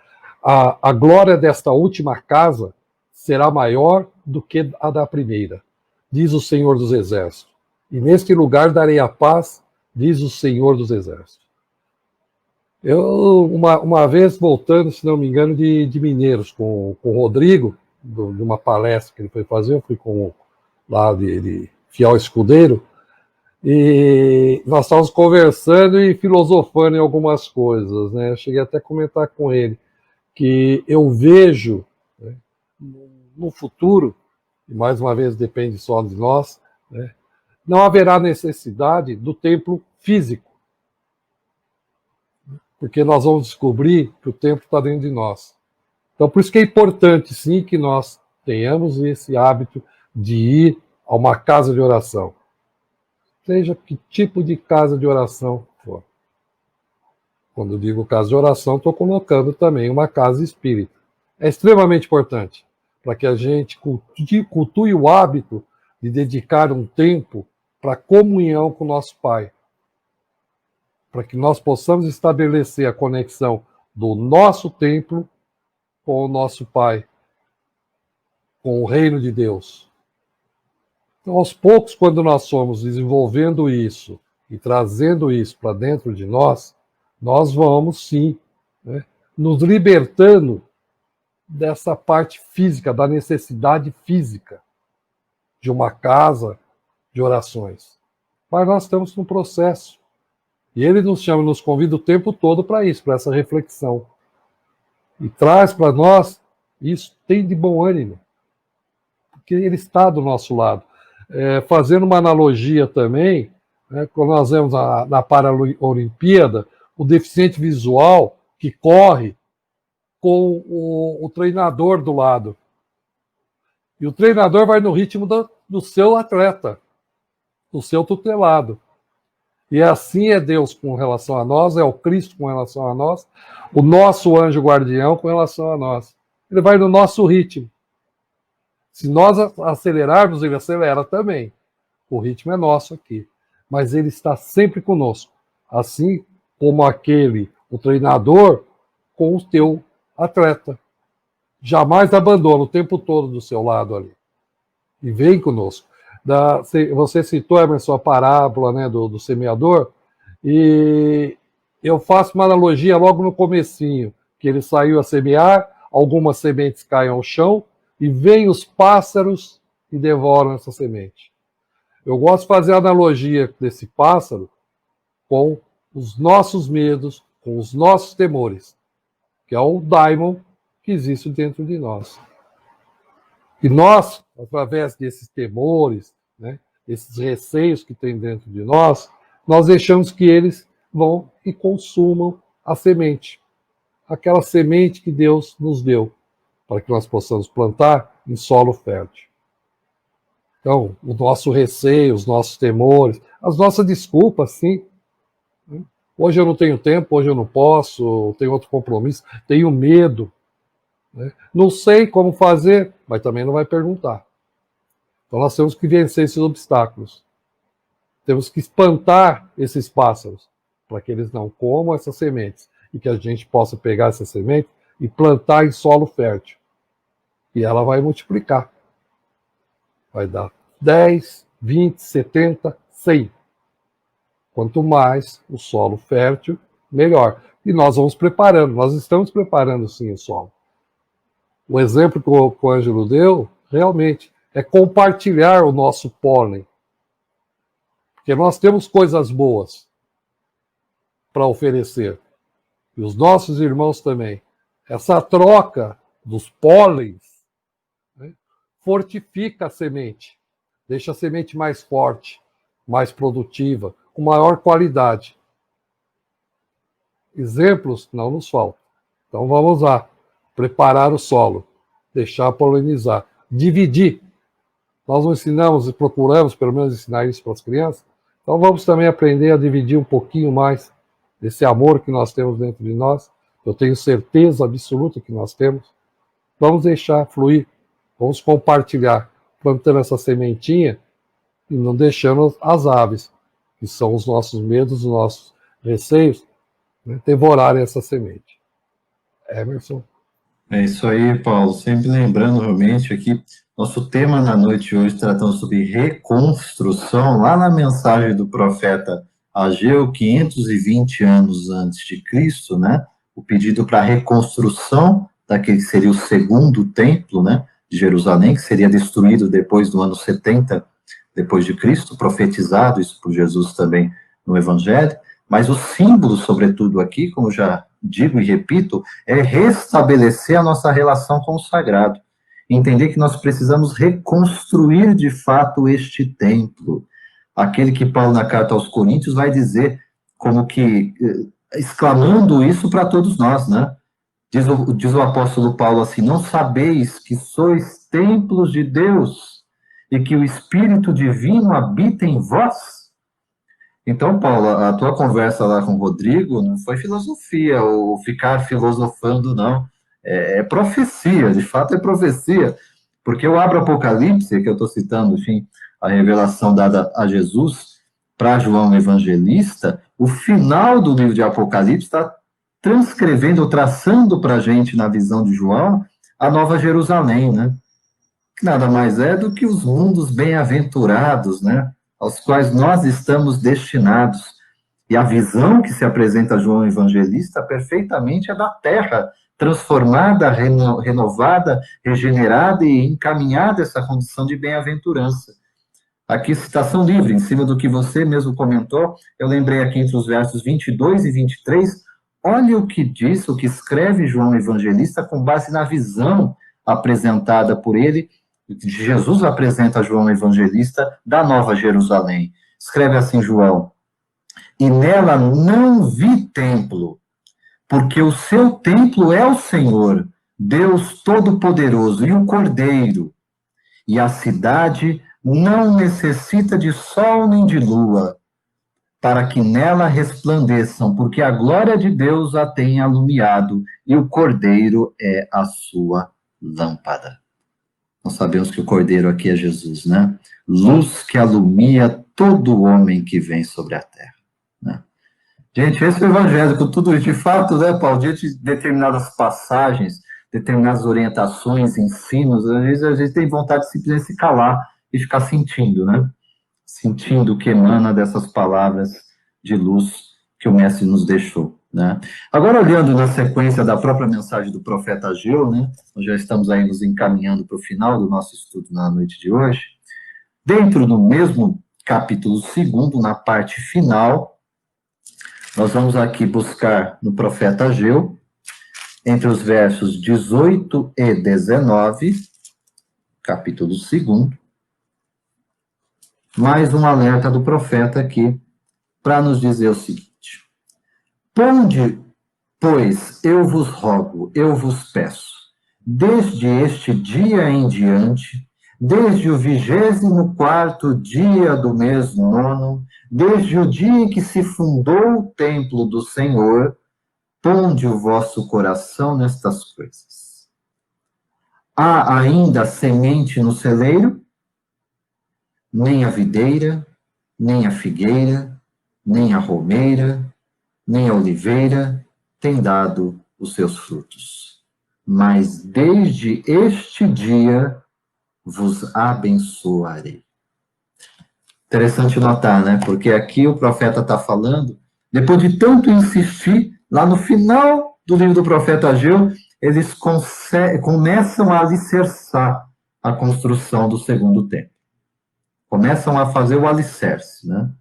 A glória desta última casa será maior do que a da primeira, diz o Senhor dos Exércitos. E neste lugar darei a paz, diz o Senhor dos Exércitos. Eu, uma vez, voltando, se não me engano, de Mineiros, com o Rodrigo, de uma palestra que ele foi fazer, eu fui com lá de fiel escudeiro, e nós estávamos conversando e filosofando em algumas coisas, né? Eu cheguei até a comentar com ele que eu vejo, né, no futuro, e mais uma vez depende só de nós, né, não haverá necessidade do templo físico, porque nós vamos descobrir que o templo está dentro de nós. Então, por isso que é importante, sim, que nós tenhamos esse hábito de ir a uma casa de oração. Seja que tipo de casa de oração for. Quando eu digo casa de oração, estou colocando também uma casa espírita. É extremamente importante para que a gente cultue o hábito de dedicar um tempo para a comunhão com o nosso Pai. Para que nós possamos estabelecer a conexão do nosso templo com o nosso Pai, com o reino de Deus. Então, aos poucos, quando nós somos desenvolvendo isso e trazendo isso para dentro de nós, nós vamos, sim, né, nos libertando dessa parte física, da necessidade física de uma casa de orações. Mas nós estamos num processo. E ele nos chama, nos convida o tempo todo para isso, para essa reflexão. E traz para nós isso, tem de bom ânimo. Porque ele está do nosso lado. fazendo uma analogia também, né, quando nós vemos na Paralimpíada, o deficiente visual que corre com o treinador do lado. E o treinador vai no ritmo do seu atleta, do seu tutelado. E assim é Deus com relação a nós, é o Cristo com relação a nós, o nosso anjo guardião com relação a nós. Ele vai no nosso ritmo. Se nós acelerarmos, ele acelera também. O ritmo é nosso aqui. Mas ele está sempre conosco. Assim como o treinador, com o teu atleta. Jamais abandona o tempo todo do seu lado ali. E vem conosco. Você citou, Emerson, a parábola, né, do semeador, e eu faço uma analogia logo no comecinho, que ele saiu a semear, algumas sementes caem ao chão, e vêm os pássaros e devoram essa semente. Eu gosto de fazer a analogia desse pássaro com os nossos medos, com os nossos temores, que é o daimon que existe dentro de nós. E nós, através desses temores, né, esses receios que tem dentro de nós deixamos que eles vão e consumam a semente. Aquela semente que Deus nos deu, para que nós possamos plantar em solo fértil. Então, o nosso receio, os nossos temores, as nossas desculpas, sim. Hoje eu não tenho tempo, hoje eu não posso, tenho outro compromisso, tenho medo. Não sei como fazer, mas também não vai perguntar. Então nós temos que vencer esses obstáculos. Temos que espantar esses pássaros, para que eles não comam essas sementes, e que a gente possa pegar essa semente e plantar em solo fértil. E ela vai multiplicar. Vai dar 10, 20, 70, 100. Quanto mais o solo fértil, melhor. E nós vamos preparando, nós estamos preparando sim o solo. O exemplo que o Ângelo deu, realmente, é compartilhar o nosso pólen. Porque nós temos coisas boas para oferecer. E os nossos irmãos também. Essa troca dos pólens, né, fortifica a semente. Deixa a semente mais forte, mais produtiva, com maior qualidade. Exemplos não nos faltam. Então vamos lá. Preparar o solo, deixar polinizar, dividir. Nós não ensinamos e procuramos, pelo menos, ensinar isso para as crianças. Então vamos também aprender a dividir um pouquinho mais desse amor que nós temos dentro de nós. Eu tenho certeza absoluta que nós temos. Vamos deixar fluir, vamos compartilhar, plantando essa sementinha e não deixando as aves, que são os nossos medos, os nossos receios, né, devorarem essa semente. Emerson. É isso aí, Paulo. Sempre lembrando realmente aqui, nosso tema na noite de hoje tratando sobre reconstrução, lá na mensagem do profeta Ageu, 520 anos antes de Cristo, né? O pedido para a reconstrução daquele que seria o segundo templo, né, de Jerusalém, que seria destruído depois do ano 70 depois de Cristo, profetizado isso por Jesus também no Evangelho. Mas o símbolo, sobretudo aqui, como já digo e repito, é restabelecer a nossa relação com o sagrado. Entender que nós precisamos reconstruir, de fato, este templo. Aquele que Paulo, na carta aos Coríntios, vai dizer, como que, exclamando isso para todos nós, né? Diz o apóstolo Paulo assim, não sabeis que sois templos de Deus e que o Espírito Divino habita em vós? Então, Paulo, a tua conversa lá com o Rodrigo não foi filosofia ou ficar filosofando, não. É profecia, de fato é profecia. Porque eu abro o Apocalipse, que eu estou citando, enfim, a revelação dada a Jesus para João Evangelista, o final do livro de Apocalipse está transcrevendo, ou traçando para a gente, na visão de João, a Nova Jerusalém, né? Que nada mais é do que os mundos bem-aventurados, né? Aos quais nós estamos destinados. E a visão que se apresenta a João Evangelista perfeitamente é da terra, transformada, renovada, regenerada e encaminhada a essa condição de bem-aventurança. Aqui, citação livre, em cima do que você mesmo comentou, eu lembrei aqui entre os versos 22 e 23, olha o que diz, o que escreve João Evangelista com base na visão apresentada por ele, Jesus apresenta João Evangelista da Nova Jerusalém. Escreve assim João: e nela não vi templo, porque o seu templo é o Senhor, Deus Todo-Poderoso, e o Cordeiro. E a cidade não necessita de sol nem de lua, para que nela resplandeçam, porque a glória de Deus a tem alumiado, e o Cordeiro é a sua lâmpada. Nós sabemos que o Cordeiro aqui é Jesus, né? Luz que alumia todo homem que vem sobre a terra, né? Gente, esse é o Evangelho, com tudo isso, de fato, né, Paulo, diante de determinadas passagens, determinadas orientações, ensinos, às vezes a gente tem vontade de simplesmente se calar e ficar sentindo, né? Sentindo o que emana dessas palavras de luz que o Mestre nos deixou, né? Agora, olhando na sequência da própria mensagem do profeta Ageu, né? Nós já estamos aí nos encaminhando para o final do nosso estudo na noite de hoje. Dentro do mesmo capítulo 2, na parte final, nós vamos aqui buscar no profeta Ageu, entre os versos 18 e 19, capítulo 2, mais um alerta do profeta aqui, para nos dizer o seguinte: ponde, pois, eu vos rogo, eu vos peço, desde este dia em diante, desde o 24º dia do mês 9, desde o dia em que se fundou o templo do Senhor, ponde o vosso coração nestas coisas. Há ainda semente no celeiro? Nem a videira, nem a figueira, nem a romeira, nem a oliveira tem dado os seus frutos. Mas desde este dia vos abençoarei. Interessante notar, né? Porque aqui o profeta está falando, depois de tanto insistir, lá no final do livro do profeta Ageu, eles começam a alicerçar a construção do segundo templo. Começam a fazer o alicerce, né?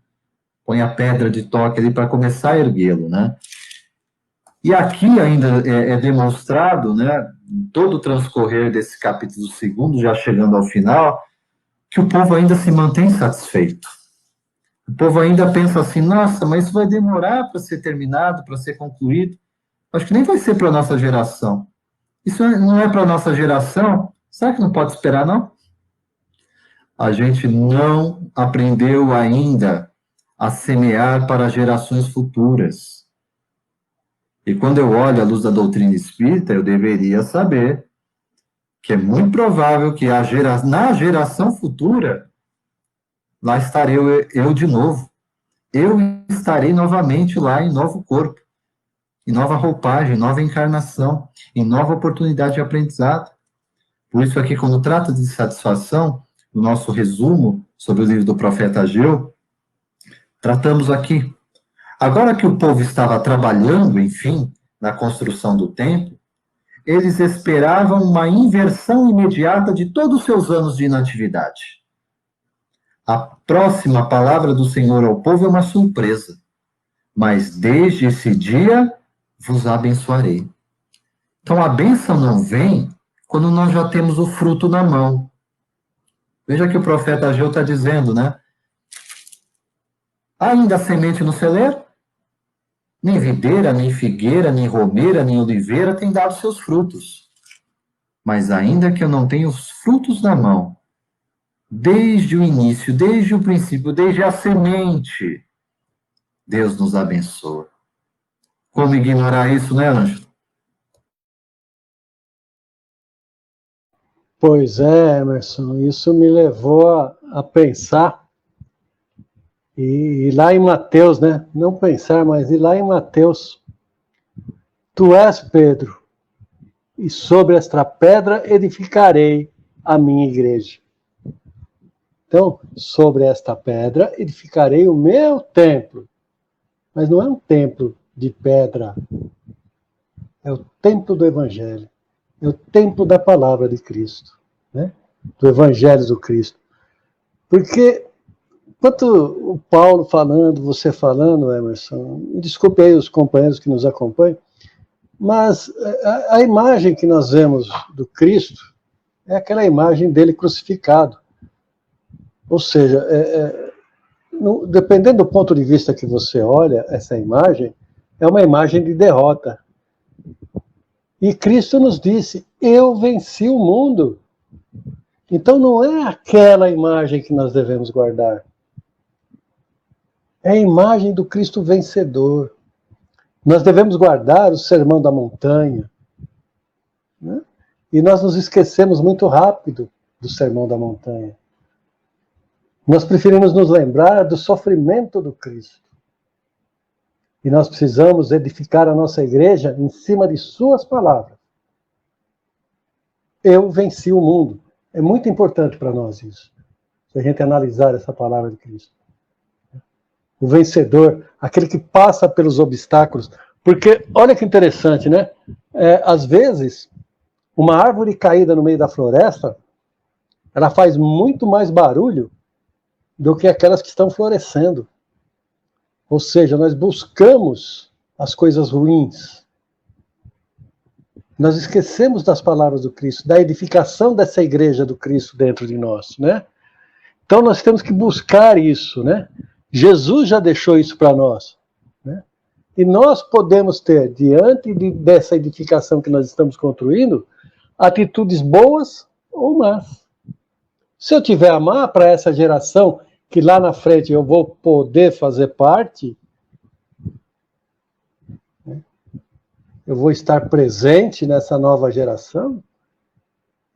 Põe a pedra de toque ali para começar a erguê-lo, né? E aqui ainda é demonstrado, né, em todo o transcorrer desse capítulo 2, já chegando ao final, que o povo ainda se mantém satisfeito. O povo ainda pensa assim: nossa, mas isso vai demorar para ser terminado, para ser concluído. Acho que nem vai ser para a nossa geração. Isso não é para a nossa geração? Será que não pode esperar, não? A gente não aprendeu ainda a semear para gerações futuras. E quando eu olho à luz da doutrina espírita, eu deveria saber que é muito provável que na geração futura, lá estarei eu de novo. Eu estarei novamente lá em novo corpo, em nova roupagem, nova encarnação, em nova oportunidade de aprendizado. Por isso aqui, quando trata de satisfação, no nosso resumo sobre o livro do profeta Ageu, tratamos aqui. Agora que o povo estava trabalhando, enfim, na construção do templo, eles esperavam uma inversão imediata de todos os seus anos de inatividade. A próxima palavra do Senhor ao povo é uma surpresa. Mas desde esse dia vos abençoarei. Então a bênção não vem quando nós já temos o fruto na mão. Veja que o profeta Ageu está dizendo, né? Há ainda semente no celeiro? Nem videira, nem figueira, nem romeira, nem oliveira tem dado seus frutos. Mas ainda que eu não tenha os frutos na mão, desde o início, desde o princípio, desde a semente, Deus nos abençoa. Como ignorar isso, né, Ângelo? Pois é, Emerson, isso me levou a pensar, e lá em Mateus, né? Não pensar, mas ir lá em Mateus. Tu és Pedro, e sobre esta pedra edificarei a minha igreja. Então, sobre esta pedra edificarei o meu templo. Mas não é um templo de pedra, é o templo do Evangelho. É o templo da palavra de Cristo, né? Do Evangelho do Cristo. Porque, enquanto o Paulo falando, você falando, Emerson, me desculpe aí os companheiros que nos acompanham, mas a imagem que nós vemos do Cristo é aquela imagem dele crucificado. Ou seja, dependendo do ponto de vista que você olha, essa imagem é uma imagem de derrota. E Cristo nos disse, eu venci o mundo. Então não é aquela imagem que nós devemos guardar. É a imagem do Cristo vencedor. Nós devemos guardar o Sermão da Montanha. Né? E nós nos esquecemos muito rápido do Sermão da Montanha. Nós preferimos nos lembrar do sofrimento do Cristo. E nós precisamos edificar a nossa igreja em cima de suas palavras. Eu venci o mundo. É muito importante para nós isso. Se a gente analisar essa palavra de Cristo. O vencedor, aquele que passa pelos obstáculos. Porque, olha que interessante, né? Às vezes, uma árvore caída no meio da floresta, ela faz muito mais barulho do que aquelas que estão florescendo. Ou seja, nós buscamos as coisas ruins. Nós esquecemos das palavras do Cristo, da edificação dessa igreja do Cristo dentro de nós, né? Então nós temos que buscar isso, né? Jesus já deixou isso para nós, né? E nós podemos ter, diante dessa edificação que nós estamos construindo, atitudes boas ou más. Se eu tiver a má para essa geração, que lá na frente eu vou poder fazer parte, né? Eu vou estar presente nessa nova geração,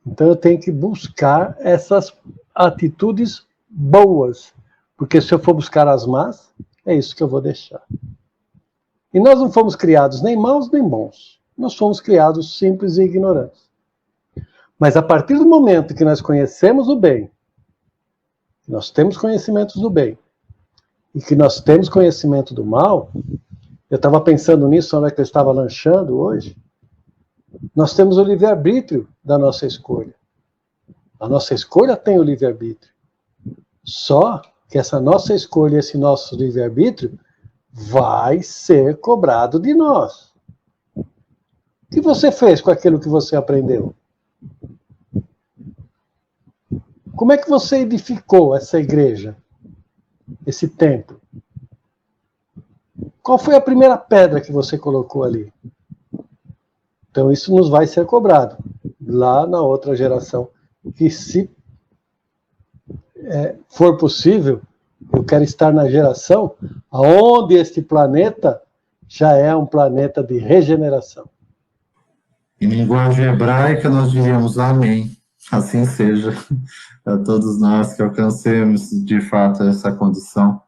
então eu tenho que buscar essas atitudes boas, porque se eu for buscar as más, é isso que eu vou deixar. E nós não fomos criados nem maus nem bons, nós fomos criados simples e ignorantes. Mas a partir do momento que nós conhecemos o bem, nós temos conhecimentos do bem, e que nós temos conhecimento do mal, eu estava pensando nisso na hora que eu estava lanchando hoje, nós temos o livre-arbítrio da nossa escolha. A nossa escolha tem o livre-arbítrio. Só que essa nossa escolha, esse nosso livre-arbítrio, vai ser cobrado de nós. O que você fez com aquilo que você aprendeu? Como é que você edificou essa igreja, esse templo? Qual foi a primeira pedra que você colocou ali? Então isso nos vai ser cobrado lá na outra geração. E se for possível, eu quero estar na geração onde este planeta já é um planeta de regeneração. Em linguagem hebraica nós diríamos amém. Assim seja, a todos nós que alcancemos de fato essa condição,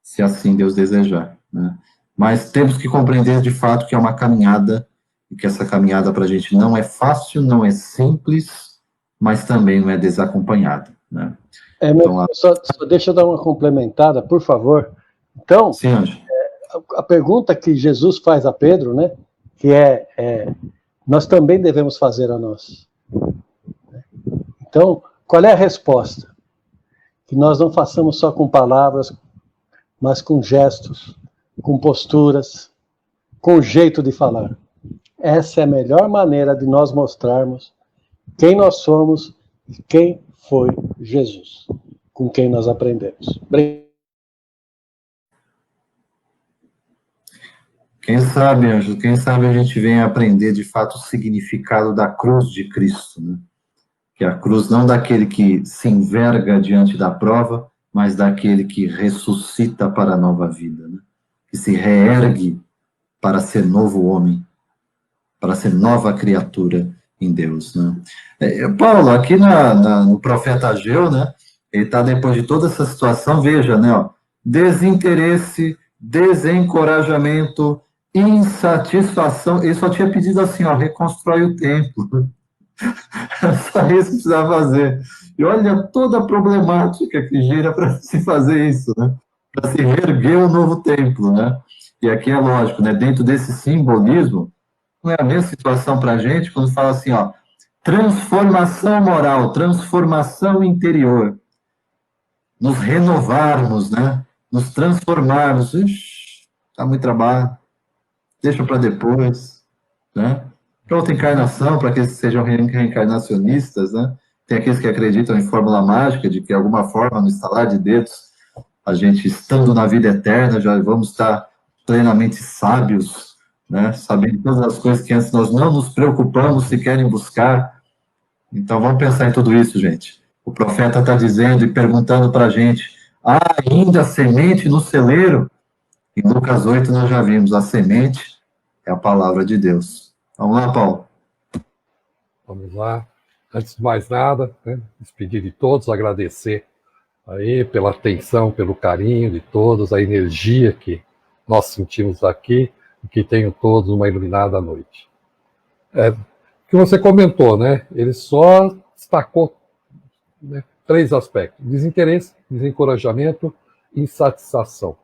se assim Deus desejar, né? Mas temos que compreender de fato que é uma caminhada, e que essa caminhada para a gente não é fácil, não é simples, mas também não é desacompanhada, né? Então, só deixa eu dar uma complementada, por favor. Então, sim, Anjo. A pergunta que Jesus faz a Pedro, né, que nós também devemos fazer a nós. Então, qual é a resposta? Que nós não façamos só com palavras, mas com gestos, com posturas, com jeito de falar. Essa é a melhor maneira de nós mostrarmos quem nós somos e quem foi Jesus, com quem nós aprendemos. Quem sabe, Anjo, quem sabe a gente venha aprender de fato o significado da cruz de Cristo, né? Que é a cruz não daquele que se enverga diante da prova, mas daquele que ressuscita para a nova vida, né? Que se reergue para ser novo homem, para ser nova criatura em Deus, né? Paulo, aqui no profeta Ageu, né? Ele está depois de toda essa situação, veja, né? Ó, desinteresse, desencorajamento, insatisfação. Ele só tinha pedido assim, ó, reconstrói o templo. Só isso que precisava fazer. E olha toda a problemática que gira para se fazer isso, né? Para se reerguer um novo templo, né? E aqui é lógico, né? Dentro desse simbolismo, não é a mesma situação para a gente quando fala assim, ó, transformação moral, transformação interior, nos renovarmos, né? Nos transformarmos. Ixi, tá muito trabalho, deixa para depois, né? Para outra encarnação, para que sejam reencarnacionistas, né? tem aqueles que acreditam em fórmula mágica, de que de alguma forma, no estalar de dedos, a gente estando na vida eterna, já vamos estar plenamente sábios, né? Sabendo todas as coisas que antes nós não nos preocupamos se querem buscar. Então vamos pensar em tudo isso, gente. O profeta está dizendo e perguntando para a gente, há ainda semente no celeiro? Em Lucas 8 nós já vimos, a semente é a palavra de Deus. Vamos lá, Paulo. Vamos lá. Antes de mais nada, né, despedir de todos, agradecer aí pela atenção, pelo carinho de todos, a energia que nós sentimos aqui e que tenham todos uma iluminada noite. Que você comentou, né? Ele só destacou, né, 3 aspectos: desinteresse, desencorajamento e insatisfação.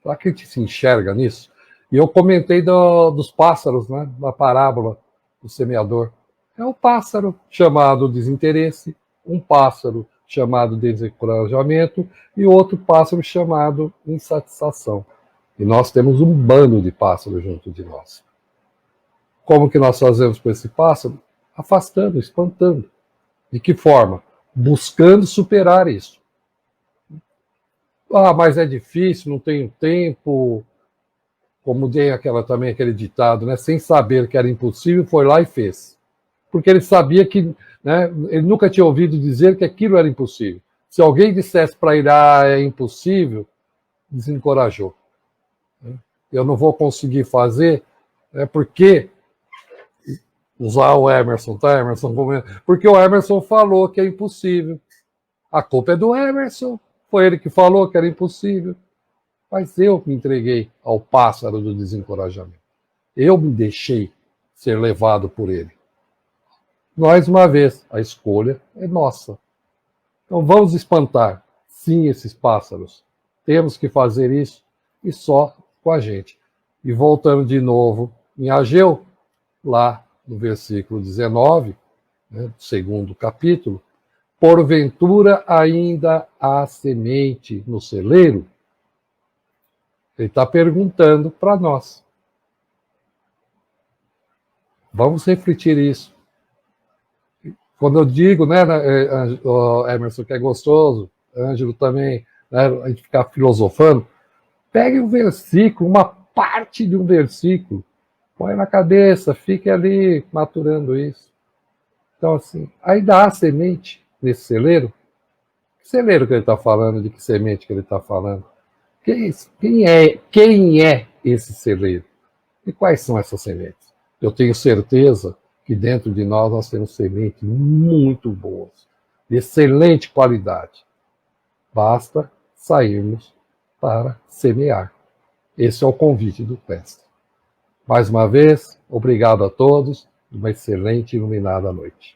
Será que a gente se enxerga nisso? E eu comentei dos pássaros, né, na parábola do semeador. É um pássaro chamado desinteresse, um pássaro chamado desencorajamento e outro pássaro chamado insatisfação. E nós temos um bando de pássaros junto de nós. Como que nós fazemos com esse pássaro? Afastando, espantando. De que forma? Buscando superar isso. Ah, mas é difícil, não tenho tempo. Como tem também aquele ditado, né? Sem saber que era impossível, foi lá e fez. Porque ele sabia que, né, ele nunca tinha ouvido dizer que aquilo era impossível. Se alguém dissesse para ele, é impossível, desencorajou. Eu não vou conseguir fazer, porque usar o Emerson, tá, Emerson? Porque o Emerson falou que é impossível. A culpa é do Emerson. Foi ele que falou que era impossível. Mas eu me entreguei ao pássaro do desencorajamento. Eu me deixei ser levado por ele. Mais uma vez, a escolha é nossa. Então vamos espantar, sim, esses pássaros. Temos que fazer isso e só com a gente. E voltando de novo em Ageu, lá no versículo 19, né, do 2º capítulo, porventura ainda há semente no celeiro? Ele está perguntando para nós. Vamos refletir isso. Quando eu digo, né, Emerson, que é gostoso, Ângelo também, né, a gente ficar filosofando, pegue um versículo, uma parte de um versículo, põe na cabeça, fique ali maturando isso. Então, assim, ainda há semente nesse celeiro? Que celeiro que ele está falando? De que semente que ele está falando? Quem é esse celeiro? E quais são essas sementes? Eu tenho certeza que dentro de nós temos sementes muito boas, de excelente qualidade. Basta sairmos para semear. Esse é o convite do mestre. Mais uma vez, obrigado a todos, uma excelente e iluminada noite.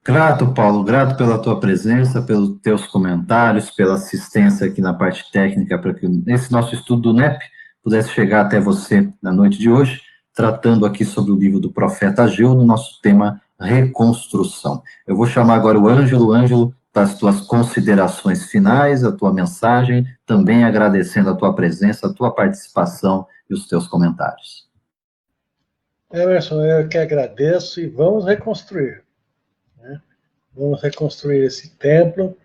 Grato, Paulo, grato pela tua presença, pelos teus comentários, pela assistência aqui na parte técnica, para que esse nosso estudo do NEP pudesse chegar até você na noite de hoje, tratando aqui sobre o livro do profeta Ageu, no nosso tema reconstrução. Eu vou chamar agora o Ângelo, para as tuas considerações finais, a tua mensagem, também agradecendo a tua presença, a tua participação e os teus comentários. Emerson, eu que agradeço e vamos reconstruir. Né? Vamos reconstruir esse templo,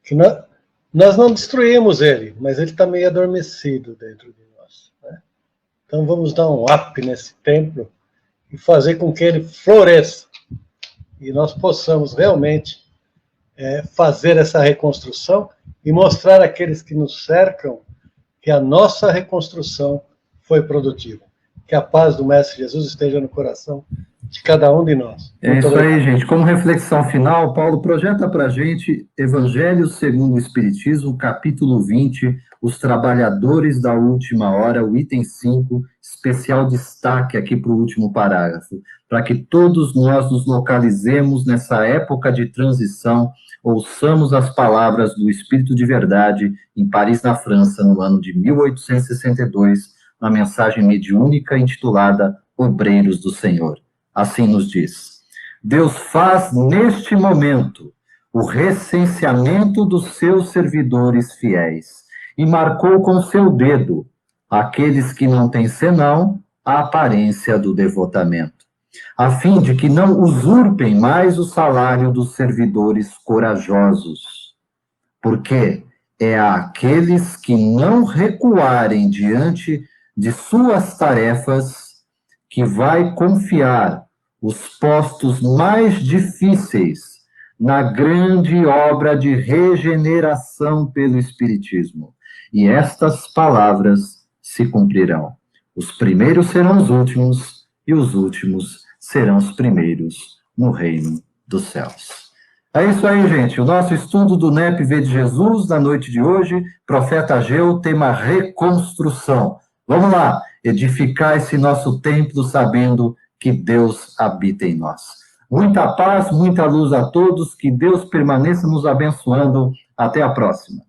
que nós não destruímos ele, mas ele está meio adormecido dentro de nós. Né? Então vamos dar um up nesse templo e fazer com que ele floresça. E nós possamos realmente fazer essa reconstrução e mostrar àqueles que nos cercam que a nossa reconstrução foi produtiva. Que a paz do Mestre Jesus esteja no coração de cada um de nós. É isso aí, gente. Como reflexão final, Paulo projeta para a gente Evangelho segundo o Espiritismo, capítulo 20, os trabalhadores da última hora, o item 5, especial destaque aqui para o último parágrafo, para que todos nós nos localizemos nessa época de transição, ouçamos as palavras do Espírito de Verdade em Paris, na França, no ano de 1862, na mensagem mediúnica intitulada Obreiros do Senhor. Assim nos diz: Deus faz neste momento o recenseamento dos seus servidores fiéis e marcou com seu dedo aqueles que não têm senão a aparência do devotamento. a fim de que não usurpem mais o salário dos servidores corajosos, porque é àqueles que não recuarem diante de suas tarefas que vai confiar os postos mais difíceis na grande obra de regeneração pelo Espiritismo. E estas palavras se cumprirão. Os primeiros serão os últimos, e os últimos serão os primeiros no reino dos céus. É isso aí, gente. O nosso estudo do NEP Vede Jesus, da noite de hoje, Profeta Ageu, tema reconstrução. Vamos lá, edificar esse nosso templo sabendo que Deus habita em nós. Muita paz, muita luz a todos, que Deus permaneça nos abençoando. Até a próxima.